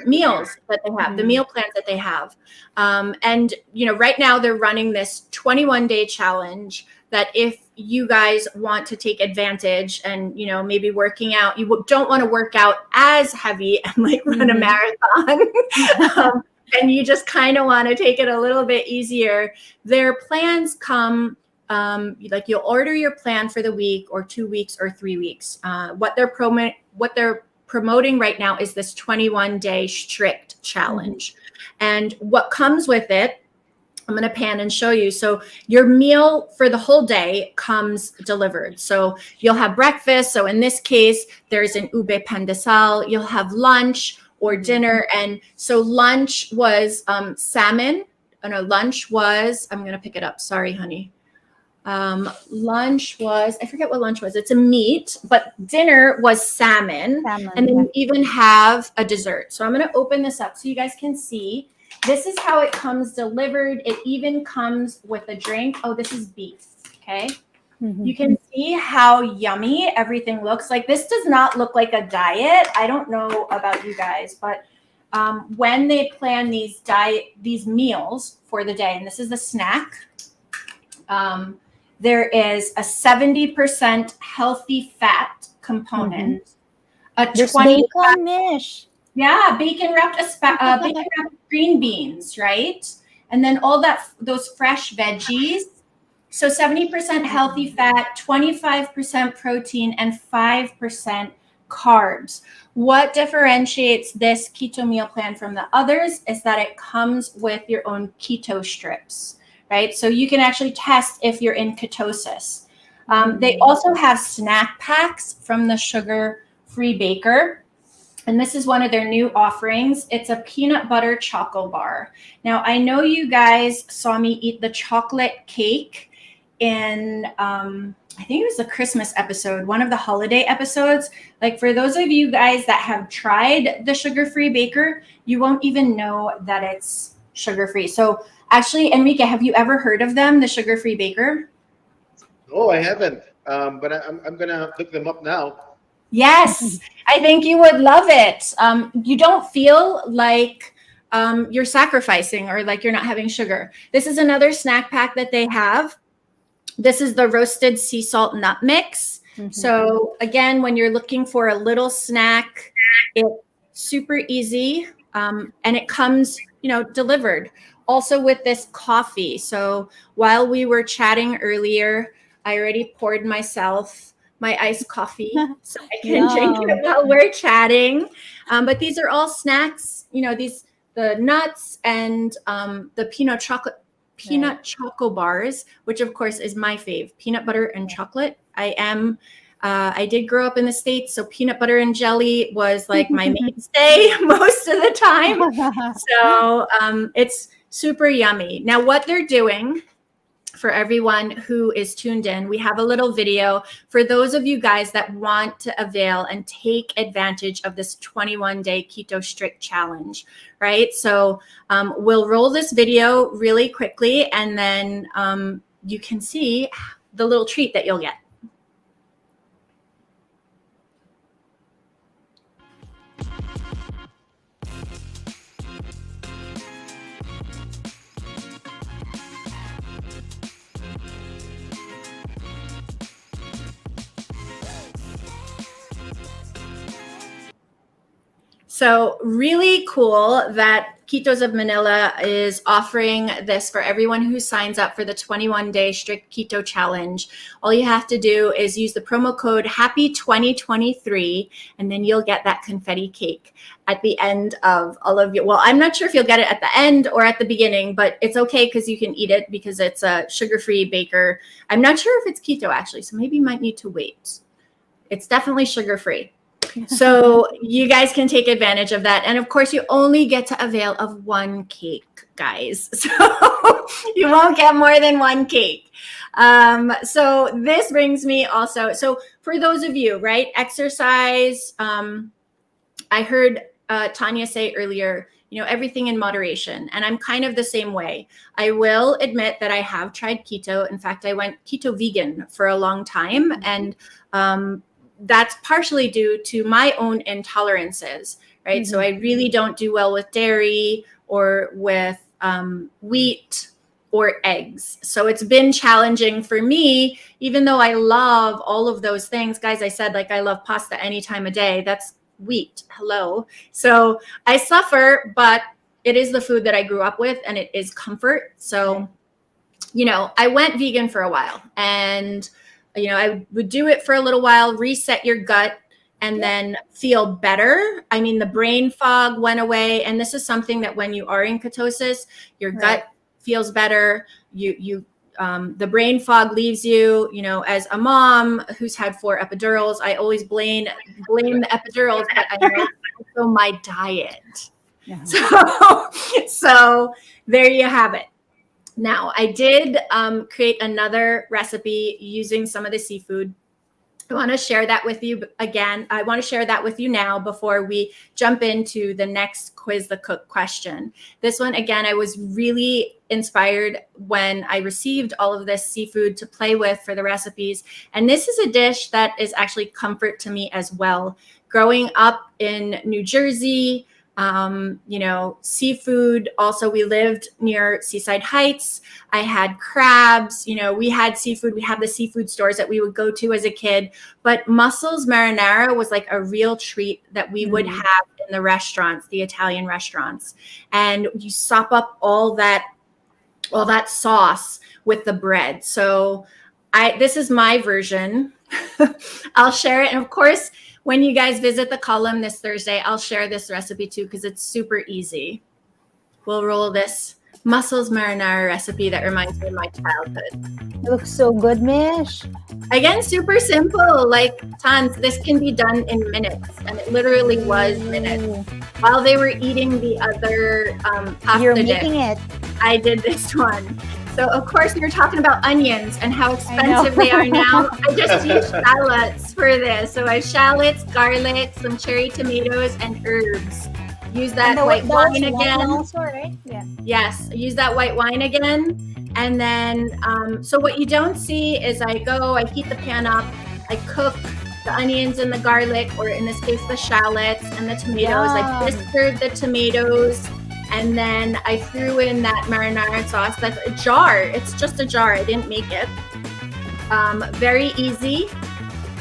meals that they have, the meal plans that they have. And, right now they're running this 21-day challenge that if you guys want to take advantage and, maybe working out, you don't want to work out as heavy and like run a marathon. And you just kind of want to take it a little bit easier. Their plans come, like you'll order your plan for the week or 2 weeks or 3 weeks. What they're promoting right now is this 21-day strict challenge. And what comes with it, I'm going to pan and show you. So your meal for the whole day comes delivered. So you'll have breakfast. So in this case, there's an ube pandesal. You'll have lunch or dinner. And so lunch was salmon. Oh no, lunch was, I'm going to pick it up. Sorry, honey. Lunch was, I forget what lunch was. It's a meat, but dinner was salmon. And then you even have a dessert. So I'm going to open this up so you guys can see. This is how it comes delivered. It even comes with a drink. Oh, this is beef. Okay. You can see how yummy everything looks like. This does not look like a diet. I don't know about you guys, but when they plan these meals for the day, and this is the snack, there is a 70% healthy fat component. There's bacon-ish. Yeah, bacon wrapped green beans, right? And then all those fresh veggies. So 70% healthy fat, 25% protein, and 5% carbs. What differentiates this keto meal plan from the others is that it comes with your own keto strips, right? So you can actually test if you're in ketosis. They also have snack packs from the sugar-free baker. And this is one of their new offerings. It's a peanut butter choco bar. Now, I know you guys saw me eat the chocolate cake in, I think it was the Christmas episode, one of the holiday episodes. Like for those of you guys that have tried the sugar-free baker, you won't even know that it's sugar-free. So actually, Enrique, have you ever heard of them, the sugar-free baker? Oh, I haven't, but I'm going to look them up now. Yes, I think you would love it. You don't feel like you're sacrificing or like you're not having sugar. This is another snack pack that they have. This is the roasted sea salt nut mix. So again, when you're looking for a little snack, it's super easy and it comes, delivered. Also with this coffee. So while we were chatting earlier, I already poured myself my iced coffee so I can drink it while we're chatting. But these are all snacks, the nuts and the peanut choco bars, which of course is my fave, peanut butter and chocolate. I did grow up in the States, so peanut butter and jelly was like my mainstay most of the time. So it's super yummy. Now what they're doing, for everyone who is tuned in, we have a little video for those of you guys that want to avail and take advantage of this 21-day keto strict challenge, right? So we'll roll this video really quickly and then you can see the little treat that you'll get. So really cool that Ketos of Manila is offering this for everyone who signs up for the 21-day strict keto challenge. All you have to do is use the promo code HAPPY2023, and then you'll get that confetti cake at the end of all of you. Well, I'm not sure if you'll get it at the end or at the beginning, but it's okay because you can eat it because it's a sugar-free baker. I'm not sure if it's keto actually, so maybe you might need to wait. It's definitely sugar-free. So you guys can take advantage of that. And of course, you only get to avail of one cake, guys. So you won't get more than one cake. So this brings me also. So for those of you, right, exercise. I heard Tanya say earlier, everything in moderation. And I'm kind of the same way. I will admit that I have tried keto. In fact, I went keto vegan for a long time. And that's partially due to my own intolerances, right? So I really don't do well with dairy or with wheat or eggs. So it's been challenging for me, even though I love all of those things. Guys, I said, like, I love pasta any time of day. That's wheat. Hello. So I suffer, but it is the food that I grew up with and it is comfort. So, I went vegan for a while and, I would do it for a little while, reset your gut and then feel better. I mean, the brain fog went away. And this is something that when you are in ketosis, your gut feels better. The brain fog leaves you. As a mom who's had 4 epidurals, I always blame the epidurals, but I know also my diet. Yeah. So there you have it. Now, I did create another recipe using some of the seafood. I want to share that with you again. I want to share that with you now before we jump into the next quiz the cook question. This one, again, I was really inspired when I received all of this seafood to play with for the recipes. And this is a dish that is actually comfort to me as well. Growing up in New Jersey, seafood. Also, we lived near Seaside Heights. I had crabs. We had seafood. We had the seafood stores that we would go to as a kid. But mussels marinara was like a real treat that we would have in the restaurants, the Italian restaurants. And you sop up all that sauce with the bread. So this is my version. I'll share it. And of course, when you guys visit the column this Thursday, I'll share this recipe too, because it's super easy. We'll roll this mussels marinara recipe that reminds me of my childhood. It looks so good, Mish. Again, super simple, like tons. This can be done in minutes, and it literally was minutes. While they were eating the other pasta You're dip, making it. I did this one. So, of course, we were talking about onions and how expensive they are now. I just used shallots for this. So I have shallots, garlic, some cherry tomatoes, and herbs. Use that white wine again. Also, right? Yeah. Yes, use that white wine again. And then, so what you don't see is I heat the pan up, I cook the onions and the garlic, or in this case, the shallots and the tomatoes. I whiskered the tomatoes. And then I threw in that marinara sauce. That's a jar. It's just a jar. I didn't make it. Very easy.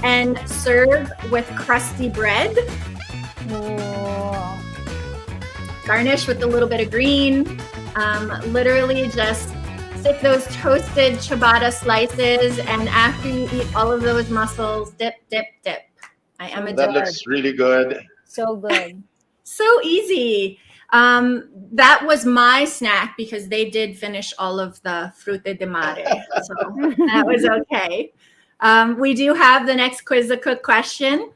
And serve with crusty bread. Oh. Garnish with a little bit of green. Literally just stick those toasted ciabatta slices. And after you eat all of those mussels, dip, dip, dip. I am a That looks really good. So good. So easy. That was my snack because they did finish all of the Frutti di mare. So that was okay. We do have the next quiz the cook question.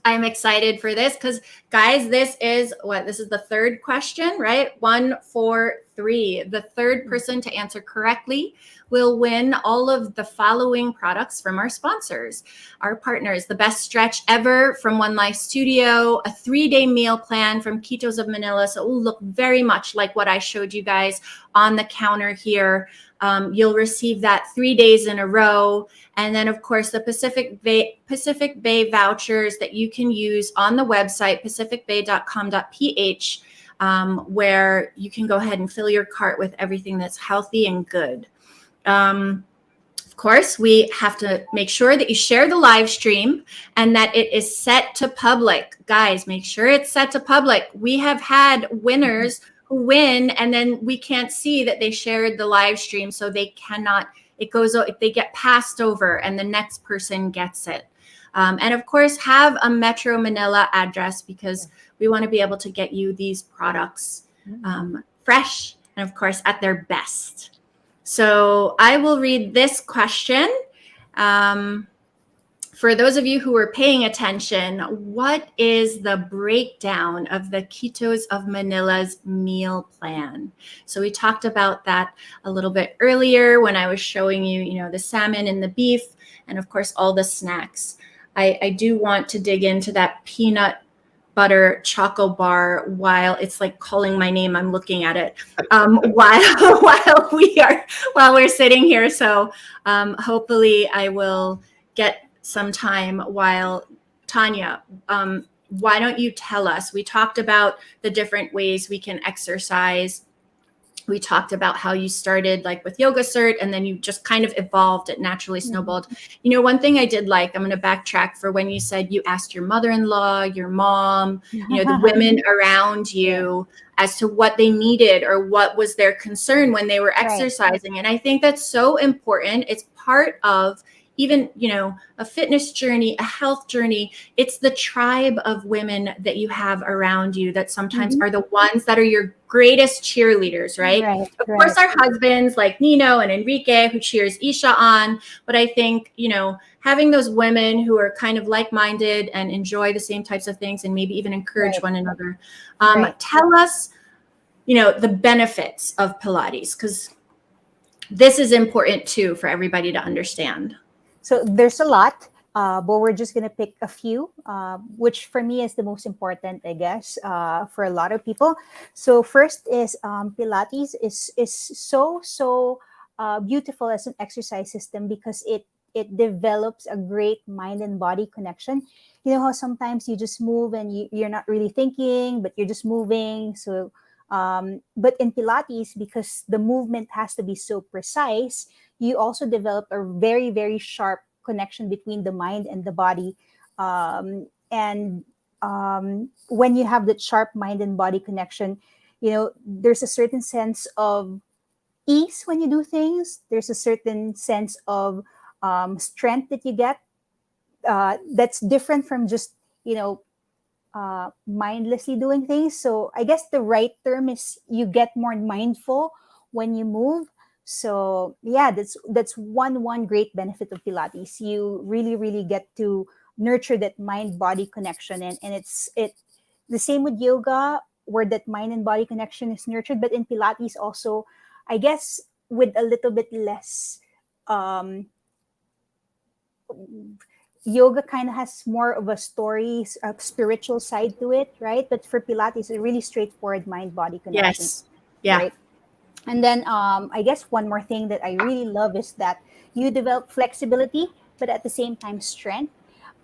I'm excited for this because, guys, this is the third question, right? 1, 4, 3. The third person to answer correctly will win all of the following products from our sponsors, our partners: the best stretch ever from One Life Studio, a 3-day meal plan from Ketos of Manila. So it will look very much like what I showed you guys on the counter here. You'll receive that 3 days in a row. And then, of course, the Pacific Bay vouchers that you can use on the website, pacificbay.com.ph, where you can go ahead and fill your cart with everything that's healthy and good. Of course, we have to make sure that you share the live stream and that it is set to public. Guys, make sure it's set to public. We have had winners who win and then we can't see that they shared the live stream, so they cannot, they get passed over and the next person gets it. And of course, have a Metro Manila address because we want to be able to get you these products fresh and of course at their best. So I will read this question for those of you who are paying attention, what is the breakdown of the Ketos of Manila's meal plan? So we talked about that a little bit earlier when I was showing you, the salmon and the beef, and of course, all the snacks. I do want to dig into that peanut butter choco bar while it's like calling my name. I'm looking at it while we're sitting here. So hopefully I will get some time while Tanya, why don't you tell us? We talked about the different ways we can exercise. We talked about how you started like with yoga cert and then you just kind of evolved, it naturally snowballed. One thing I did like, I'm going to backtrack for when you said you asked your mother-in-law, your mom, the women around you as to what they needed or what was their concern when they were exercising. Right. And I think that's so important. It's part of even, a fitness journey, a health journey. It's the tribe of women that you have around you that sometimes are the ones that are your greatest cheerleaders, right? Of course, our husbands like Nino and Enrique who cheers Isha on. But I think, having those women who are kind of like-minded and enjoy the same types of things and maybe even encourage one another. Tell us, the benefits of Pilates, because this is important too for everybody to understand. So there's a lot, but we're just going to pick a few, which for me is the most important, I guess, for a lot of people. So first is Pilates is so beautiful as an exercise system because it develops a great mind and body connection. You know how sometimes you just move and you're not really thinking, but you're just moving. So, but in Pilates, because the movement has to be so precise, you also develop a very, very sharp connection between the mind and the body. And when you have that sharp mind and body connection, there's a certain sense of ease when you do things. There's a certain sense of strength that you get that's different from just, mindlessly doing things. So I guess the right term is you get more mindful when you move. So yeah, that's one great benefit of Pilates. You really get to nurture that mind body connection, and it's the same with yoga where that mind and body connection is nurtured, but in Pilates also, I guess with a little bit less. Yoga kind of has more of a spiritual side to it, right? But for Pilates, a really straightforward mind body connection. Yes. Yeah. Right? And then I guess one more thing that I really love is that you develop flexibility, but at the same time strength.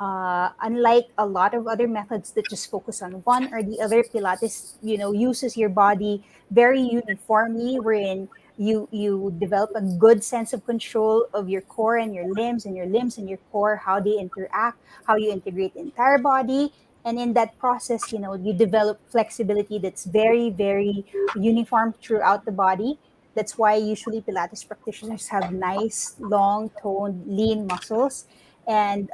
Unlike a lot of other methods that just focus on one or the other, Pilates, uses your body very uniformly, wherein you develop a good sense of control of your core and your limbs and your limbs and your core, how they interact, how you integrate the entire body. And in that process, you develop flexibility that's very, very uniform throughout the body. That's why usually Pilates practitioners have nice, long, toned, lean muscles and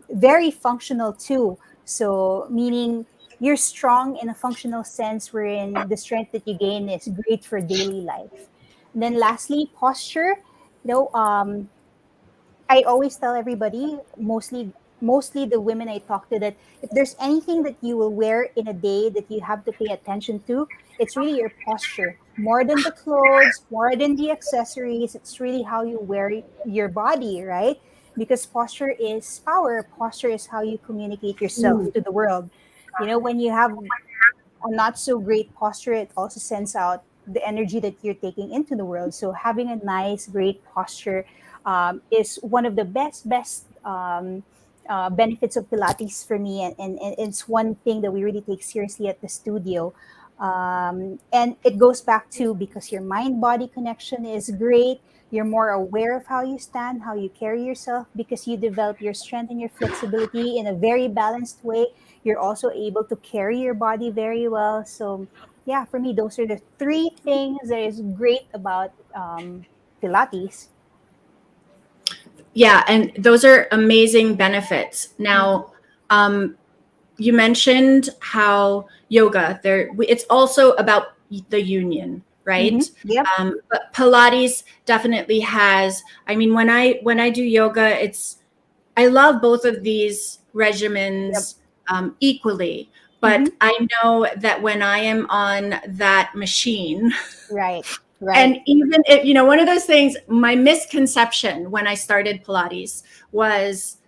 very functional too. So meaning you're strong in a functional sense wherein the strength that you gain is great for daily life. And then lastly, posture. I always tell everybody, mostly the women I talk to, that if there's anything that you will wear in a day that you have to pay attention to, it's really your posture. More than the clothes, more than the accessories, it's really how you wear your body, right? Because posture is power. Posture is how you communicate yourself to the world. When you have a not so great posture, it also sends out the energy that you're taking into the world. So having a nice, great posture is one of the best benefits of Pilates for me, and it's one thing that we really take seriously at the studio. And it goes back to because your mind-body connection is great. You're more aware of how you stand, how you carry yourself, because you develop your strength and your flexibility in a very balanced way. You're also able to carry your body very well. So yeah, for me, those are the three things that is great about Pilates. Yeah, and those are amazing benefits. Now, you mentioned how yoga it's also about the union, right? Yep. But Pilates definitely has. I mean, when I do yoga, it's I love both of these Yep. regimens equally, Mm-hmm. but I know that when I am on that machine, Right. Right. and even if, one of those things, my misconception when I started Pilates was,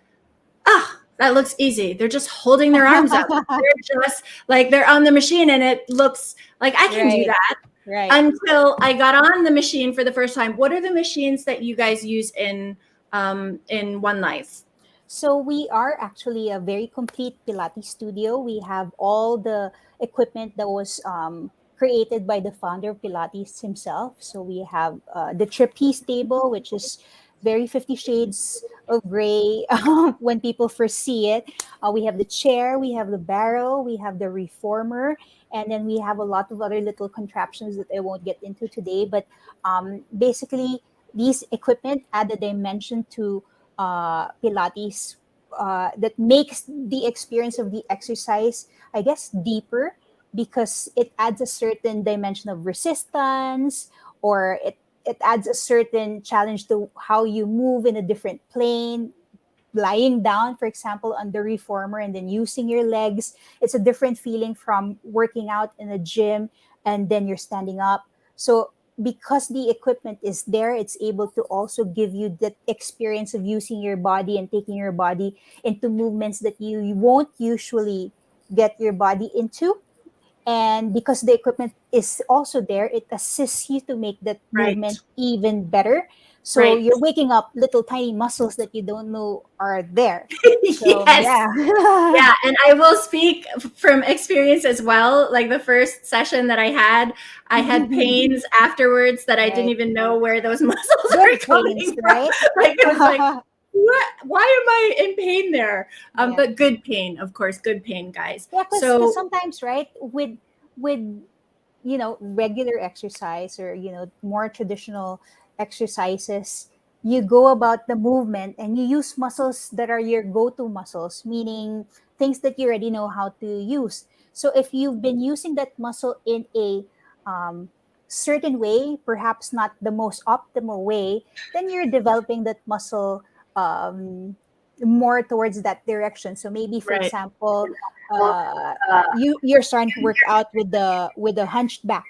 that looks easy. They're just holding their arms up. They're just like they're on the machine and it looks like I can do Right. that, Right. until I got on the machine for the first time. What are the machines that you guys use in One Life? So we are actually a very complete Pilates studio. We have all the equipment that was created by the founder of Pilates himself. So we have the trapeze table, which is very 50 shades of gray when people first see it. We have the chair, we have the barrel, we have the reformer, and then we have a lot of other little contraptions that I won't get into today. But basically, these equipment add a dimension to Pilates that makes the experience of the exercise, I guess, deeper because it adds a certain dimension of resistance, or it adds a certain challenge to how you move in a different plane. Lying down, for example, on the reformer and then using your legs, it's a different feeling from working out in a gym and then you're standing up. So because the equipment is there, it's able to also give you that experience of using your body and taking your body into movements that you won't usually get your body into. And because the equipment is also there, it assists you to make that movement Right. even better. So Right. you're waking up little tiny muscles that you don't know are there. So Yes. yeah. Yeah, and I will speak from experience as well. Like the first session that I had pains afterwards that I didn't Right. even know where those muscles were Good pains, coming from. right? Like it was like, what? Why am I in pain there? Yeah. But good pain, of course, good pain, guys. Yeah, because So sometimes, right, with regular exercise, or more traditional exercises, you go about the movement and you use muscles that are your go-to muscles, meaning things that you already know how to use. So if you've been using that muscle in a um, certain way, perhaps not the most optimal way, then you're developing that muscle more towards that direction. So maybe, for right, example, you're starting to work out with the hunched back,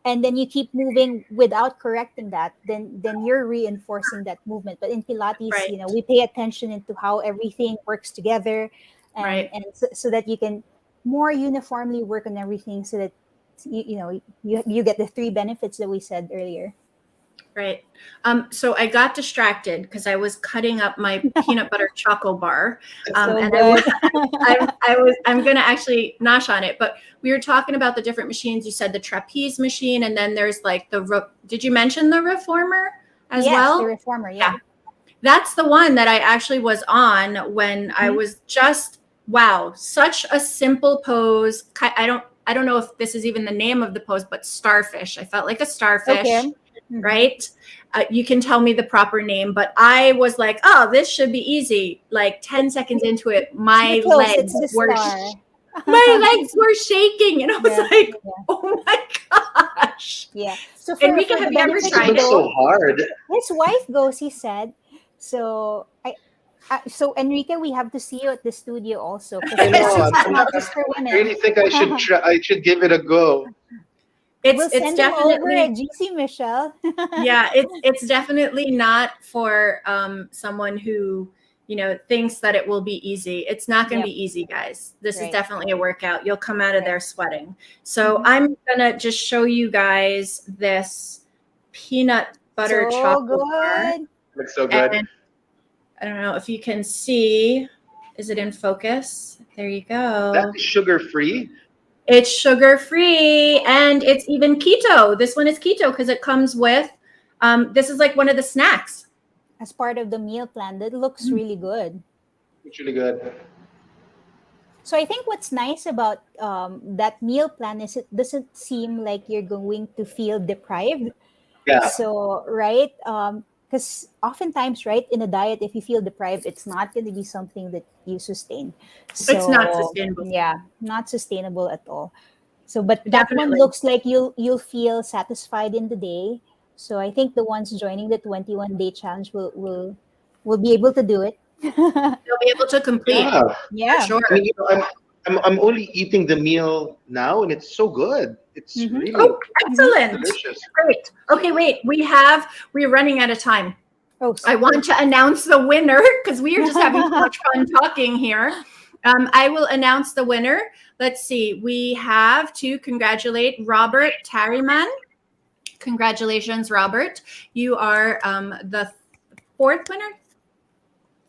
and then you keep moving without correcting that, then you're reinforcing that movement. But in Pilates, right, we pay attention into how everything works together, and right. so that you can more uniformly work on everything, so that you get the three benefits that we said earlier. Right. So I got distracted because I was cutting up my peanut butter choco bar, So and good. I'm gonna actually nosh on it. But we were talking about the different machines. You said the trapeze machine, and then there's like did you mention the reformer as Yes, the well? reformer. Yeah, Yeah. that's the one that I actually was on when I Mhm. was just, wow, such a simple pose. I don't know if this is even the name of the pose, but starfish. I felt like a starfish, Okay. Hmm. right? You can tell me the proper name, but I was like, oh, this should be easy. Like 10 seconds into it, You're close. It's the star. my legs were shaking, and I was Yeah. like, Yeah. oh my gosh. Yeah. So Enrique, for the have you ever It benefits tried looks it? so though, hard. his wife goes, he said. So so Enrique, we have to see you at the studio also, because I know. Pilates is I'm not not, just for I women. really think I should try. I should give it a go. it's We'll it's send him over definitely, at GC, Michelle. yeah, it's definitely not for someone who thinks that it will be easy. It's not going to Yep. be easy, guys. This is Right. definitely a workout. You'll come out of Right. there sweating. So Hmm. I'm gonna just show you guys this peanut butter So chocolate bar, good. Looks so good. and I don't know if you can see, is it in focus? There you That go. is sugar free. It's sugar free, and it's even keto. This one is keto because it comes with this is like one of the snacks. As part of the meal plan, that looks really good. It's really good. So I think what's nice about that meal plan is it doesn't seem like you're going to feel deprived. Yeah. So, right? Because oftentimes, right, in a diet, if you feel deprived, it's not going to be something that you sustain. It's not So, sustainable. yeah, not sustainable at all. So, but that one Definitely. looks like you'll feel satisfied in the day. So I think the ones joining the 21-day challenge will be able to do it. They'll be able to complete. Yeah. Yeah. For sure. I mean, I'm only eating the meal now, and it's so good. It's Mhm. really Oh, excellent. delicious. Great. Okay, wait. We're running out of time. Oh, I want to announce the winner because we are just having so much fun talking here. I will announce the winner. Let's see. We have to congratulate Robert Tarryman. Congratulations, Robert. You are the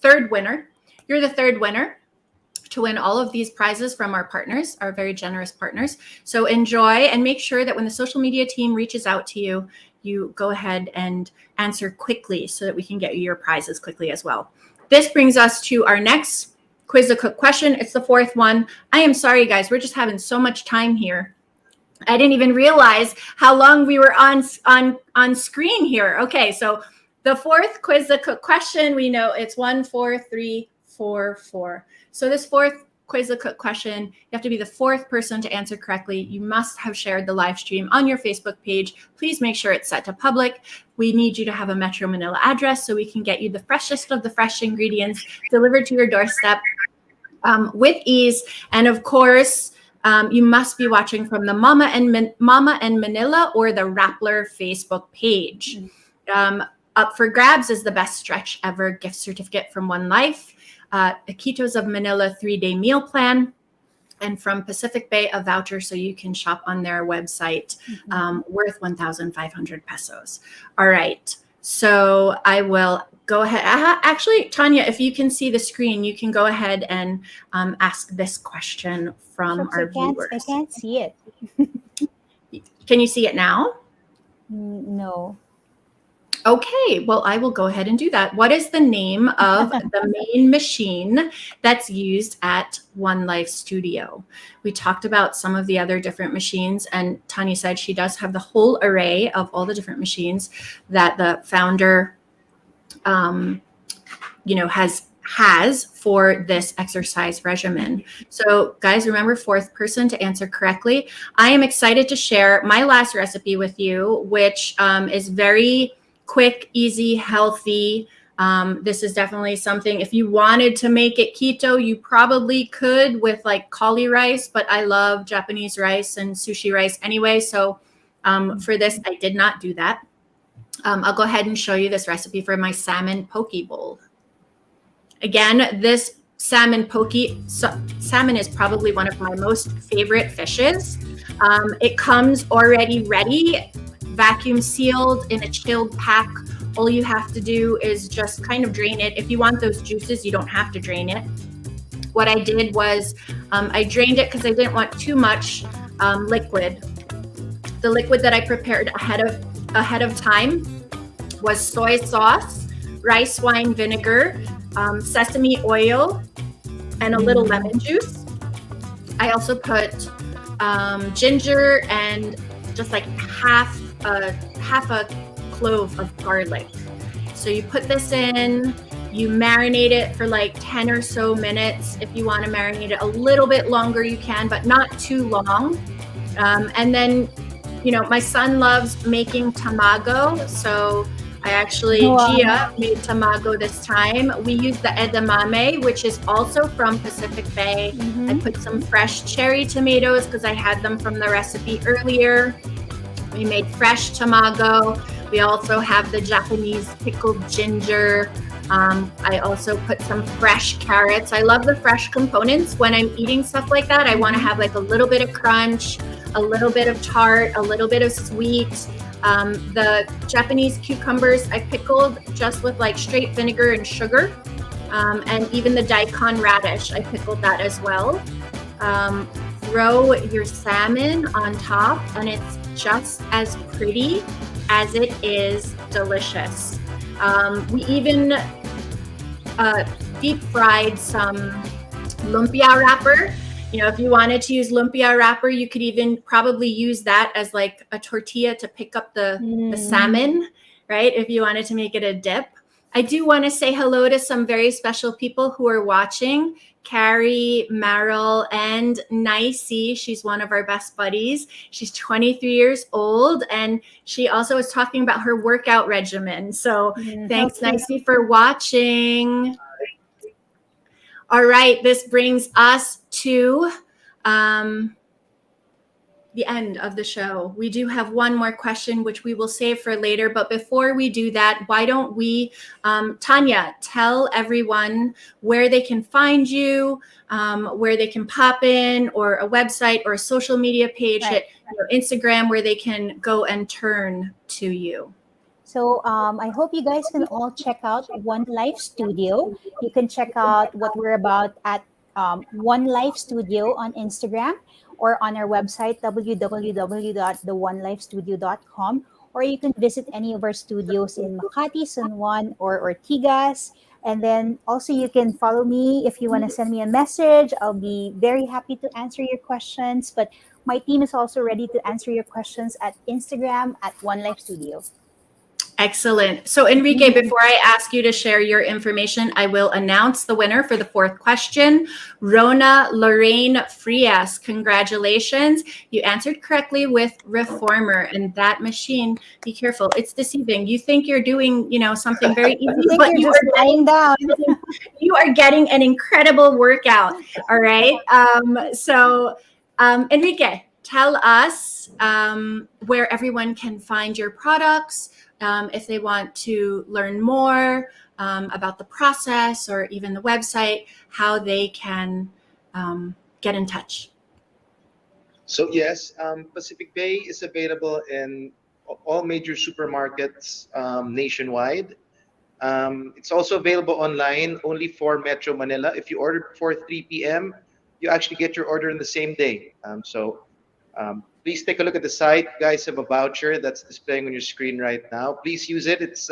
third winner. You're the third winner to win all of these prizes from our partners, our very generous partners. So enjoy and make sure that when the social media team reaches out to you, you go ahead and answer quickly so that we can get you your prizes quickly as well. This brings us to our next Quiz the Cook question. It's the fourth one. I am sorry, guys. We're just having so much time here. I didn't even realize how long we were on screen here. Okay, so the fourth Quiz the Cook question, we know it's 1, 4, 3, 4, 4. So this fourth Quiz the Cook question, you have to be the fourth person to answer correctly. You must have shared the live stream on your Facebook page. Please make sure it's set to public. We need you to have a Metro Manila address so we can get you the freshest of the fresh ingredients delivered to your doorstep with ease. And of course, you must be watching from the Momma and Manila or the Rappler Facebook page. Up for grabs is the best stretch ever gift certificate from One Life, a Ketos of Manila 3-day meal plan, and from Pacific Bay, a voucher so you can shop on their website worth 1,500 pesos. All right. So I will go ahead. Actually, Tanya, if you can see the screen, you can go ahead and ask this question from our viewers. I can't see it. Can you see it now? No. Okay, well, I will go ahead and do that. What is the name of the main machine that's used at One Life Studio? We talked about some of the other different machines, and Tanya said she does have the whole array of all the different machines that the founder, has for this exercise regimen. So guys, remember, fourth person to answer correctly. I am excited to share my last recipe with you, which is very quick, easy, healthy. This is definitely something, if you wanted to make it keto, you probably could with like cauli rice, but I love Japanese rice and sushi rice anyway. So for this, I did not do that. I'll go ahead and show you this recipe for my salmon poke bowl. Again, this salmon is probably one of my most favorite fishes. It comes already ready, vacuum sealed in a chilled pack. All you have to do is just kind of drain it. If you want those juices, you don't have to drain it. What I did was I drained it because I didn't want too much liquid. The liquid that I prepared ahead of time was soy sauce, rice wine vinegar, sesame oil, and a little lemon juice. I also put ginger and just like half a clove of garlic. So you put this in, you marinate it for like 10 or so minutes. If you want to marinate it a little bit longer, you can, but not too long. And then, my son loves making tamago. So Gia made tamago this time. We used the edamame, which is also from Pacific Bay. I put some fresh cherry tomatoes because I had them from the recipe earlier. We made fresh tamago. We also have the Japanese pickled ginger. I also put some fresh carrots. I love the fresh components. When I'm eating stuff like that, I want to have like a little bit of crunch, a little bit of tart, a little bit of sweet. The Japanese cucumbers I pickled just with like straight vinegar and sugar. And even the daikon radish, I pickled that as well. Throw your salmon on top, and it's just as pretty as it is delicious. We even deep fried some lumpia wrapper. If you wanted to use lumpia wrapper, you could even probably use that as like a tortilla to pick up the salmon, right? If you wanted to make it a dip. I do want to say hello to some very special people who are watching. Carrie, Meryl, and Nicey. She's one of our best buddies. She's 23 years old, and she also is talking about her workout regimen. So thanks, Nicey, for watching. All right, this brings us to the end of the show. We do have one more question, which we will save for later. But before we do that, why don't we, Tanya, tell everyone where they can find you, where they can pop in, or a website or a social media page, Right. Instagram, where they can go and turn to you. So I hope you guys can all check out One Life Studio. You can check out what we're about at One Life Studio on Instagram or on our website, www.theonelifestudio.com. Or you can visit any of our studios in Makati, San Juan, or Ortigas. And then also you can follow me if you want to send me a message. I'll be very happy to answer your questions. But my team is also ready to answer your questions at Instagram at One Life Studio. Excellent. So Enrique, before I ask you to share your information, I will announce the winner for the fourth question. Rona Lorraine Frias, congratulations. You answered correctly with reformer, and that machine, be careful, it's deceiving. You think you're doing, something very easy, I think but you're just lying down. you are getting an incredible workout. All right. Enrique, tell us where everyone can find your products. If they want to learn more about the process or even the website, how they can get in touch. So yes, Pacific Bay is available in all major supermarkets nationwide. It's also available online only for Metro Manila. If you order before 3 p.m., you actually get your order in the same day. Please take a look at the site. You guys have a voucher that's displaying on your screen right now. Please use it. It's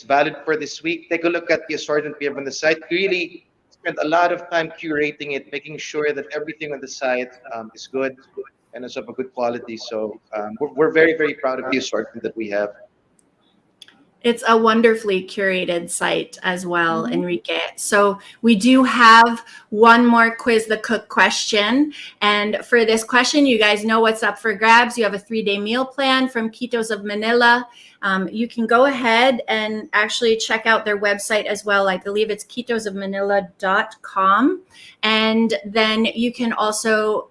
valid for this week. Take a look at the assortment we have on the site. We really spent a lot of time curating it, making sure that everything on the site is good and is of a good quality. So we're very, very proud of the assortment that we have. It's a wonderfully curated site as well, Enrique. So we do have one more Quiz the Cook question. And for this question, you guys know what's up for grabs. You have a 3-day meal plan from Ketos of Manila. You can go ahead and actually check out their website as well. I believe it's ketosofmanila.com. And then you can also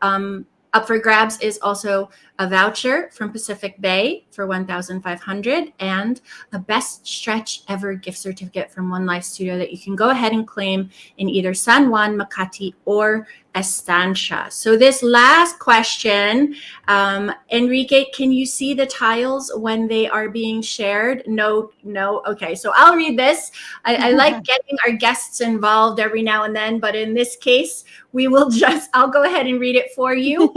up for grabs is also a voucher from Pacific Bay for $1,500 and a best stretch ever gift certificate from One Life Studio that you can go ahead and claim in either San Juan, Makati, or Estancia. So this last question, Enrique, can you see the tiles when they are being shared? No. Okay, so I'll read this. I like getting our guests involved every now and then, but in this case, I'll go ahead and read it for you.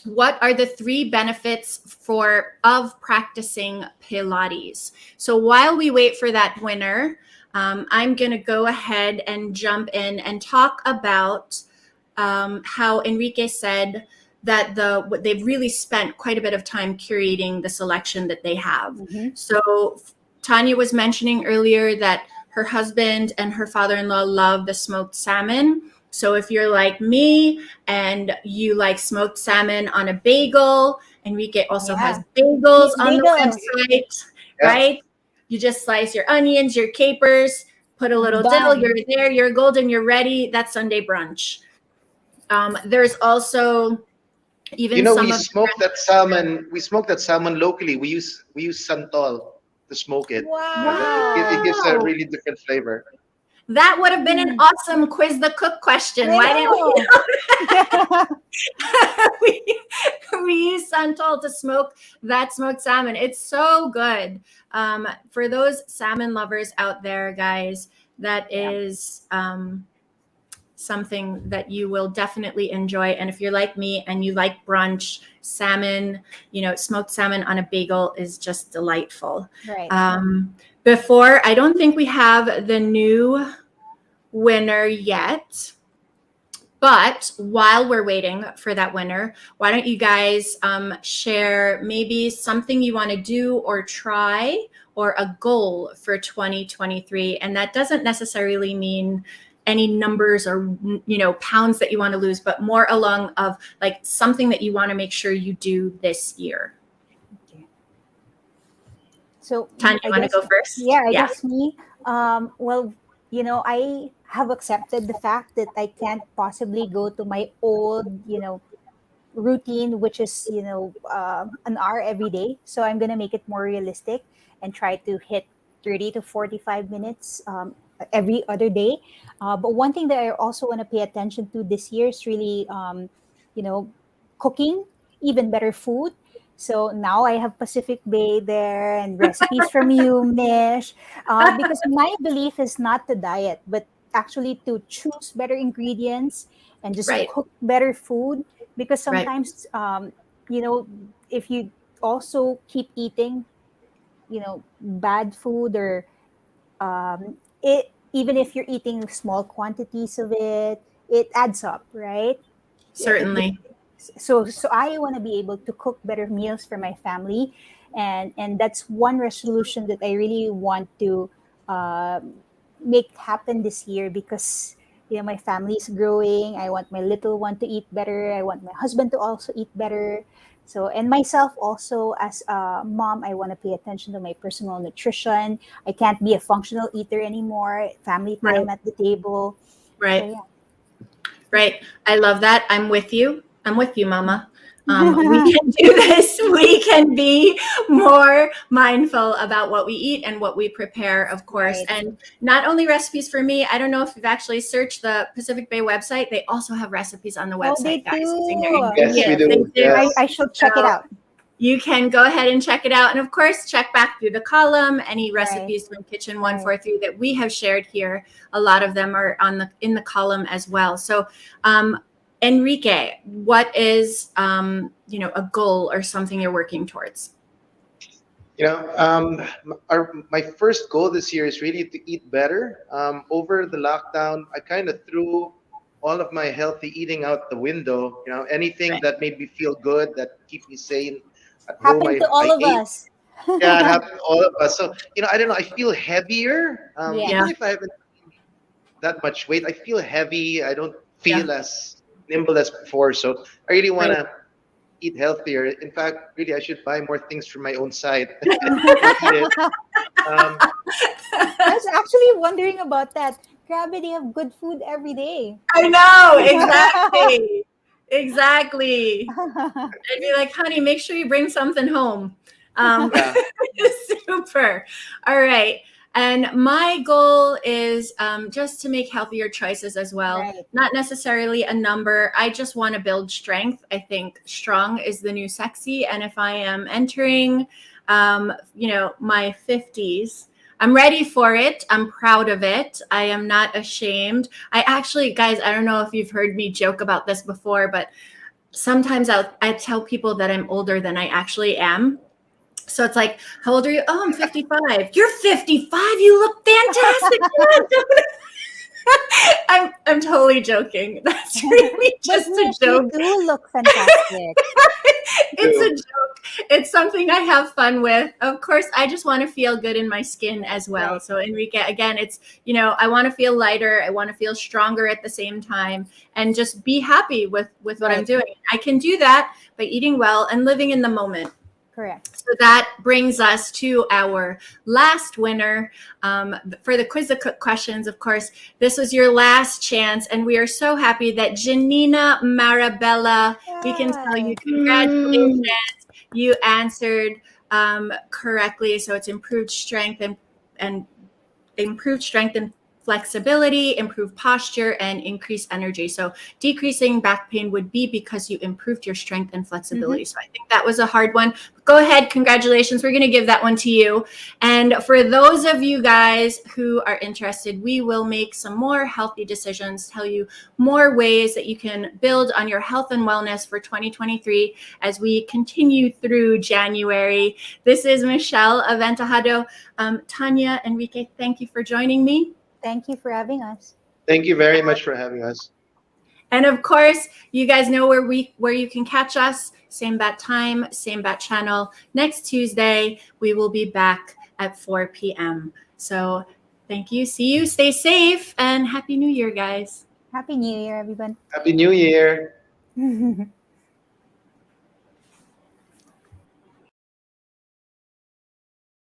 What are the 3 benefits of practicing Pilates? So while we wait for that winner, I'm going to go ahead and jump in and talk about how Enrique said that they've really spent quite a bit of time curating the selection that they have. So Tanya was mentioning earlier that her husband and her father-in-law love the smoked salmon. So if you're like me and you like smoked salmon on a bagel, Enrique also has bagels on the website, right? You just slice your onions, your capers, put a little dill, you're there, you're golden, you're ready. That's Sunday brunch. There's also even we smoke that salmon. We smoke that salmon locally. We use santol to smoke it. Wow. It gives a really different flavor. That would have been an awesome Quiz the Cook question. Why didn't we we use santol to smoke that smoked salmon? It's so good. For those salmon lovers out there, guys, that is something that you will definitely enjoy. And if you're like me and you like brunch, salmon, smoked salmon on a bagel is just delightful. Right. I don't think we have the new winner yet, but while we're waiting for that winner, why don't you guys share maybe something you want to do or try or a goal for 2023? And that doesn't necessarily mean any numbers or pounds that you want to lose, but more along of like something that you want to make sure you do this year. So Tanya, you want to go first? Yeah, I guess me. Well, I have accepted the fact that I can't possibly go to my old, routine, which is, an hour every day. So I'm going to make it more realistic and try to hit 30 to 45 minutes every other day. But one thing that I also want to pay attention to this year is really, you know, cooking even better food. So now I have Pacific Bay there and recipes from you, Mish, because my belief is not to diet, but actually to choose better ingredients and just Right. cook better food, because Right. sometimes you know if you also keep eating bad food, or it even if you're eating small quantities of it, it adds up, right? it, Certainly. so I want to be able to cook better meals for my family, and that's one resolution that I really want to uh, make happen this year, because my family is growing. I want my little one to eat better. I want my husband to also eat better. So, and myself also, as a mom, I want to pay attention to my personal nutrition. I can't be a functional eater anymore. Family Right. time at the table. So Right. yeah. Right. I love that. I'm with you. I'm with you, Mama. We can do this. We can be more mindful about what we eat and what we prepare, of course. Right. And not only recipes for me, I don't know if you've actually searched the Pacific Bay website. They also have recipes on the Oh, they website, guys, using their do. Yes, we ingredients. They do. do. I Yes. should check it So out. you can go ahead and check it out. And of course, check back through the column. Any Right. recipes from Kitchen Right. 143 that we have shared here, a lot of them are in the column as well. So Enrique, what is a goal or something you're working towards? My first goal this year is really to eat better. Over the lockdown, I kind of threw all of my healthy eating out the window. Anything Right. that made me feel good, that keep me sane at home, Happened to all I of ate. us. Yeah, it happened to all of us. So, I don't know. I feel heavier. Yeah. Yeah. Even if I haven't that much weight, I feel heavy. I don't Yeah. feel as nimble as before. So I really want Right. to eat healthier. In fact, really, I should buy more things from my own site and eat it. Um, I was actually wondering about that. Grabe, they have good food every day. I know, exactly. Exactly. I'd be like, honey, make sure you bring something home. Um, yeah, super. All right. And my goal is just to make healthier choices as well. Right. Not necessarily a number. I just want to build strength. I think strong is the new sexy. And if I am entering, my 50s, I'm ready for it. I'm proud of it. I am not ashamed. I actually, guys, I don't know if you've heard me joke about this before, but sometimes I tell people that I'm older than I actually am. So it's like, how old are you? Oh, I'm 55. You're 55. You look fantastic. I'm totally joking. That's really But just a Mish, you joke. do look fantastic. It's a do. joke. It's something I have fun with. Of course, I just want to feel good in my skin as well. Right. So Enrique, again, it's, I want to feel lighter. I want to feel stronger at the same time and just be happy with what I'm Right. doing. I can do that by eating well and living in the moment. Correct. So that brings us to our last winner for the Quiz the Cook questions. Of course, this was your last chance, and we are so happy that Janina Marabella, we can tell you Yeah. congratulations. You answered correctly. So it's and improved strength and flexibility, improved posture, and increased energy. So decreasing back pain would be because you improved your strength and Mm-hmm. flexibility. So I think that was a hard one. Go ahead. Congratulations. We're going to give that one to you. And for those of you guys who are interested, we will make some more healthy decisions, tell you more ways that you can build on your health and wellness for 2023 as we continue through January. This is Michelle Aventajado. Tanya, Enrique, thank you for joining me. Thank you for having us. Thank you very much for having us. And of course, you guys know where you can catch us. Same bat time, same bat channel. Next Tuesday, we will be back at 4 p.m. So thank you. See you. Stay safe and Happy New Year, guys. Happy New Year, everyone. Happy New Year.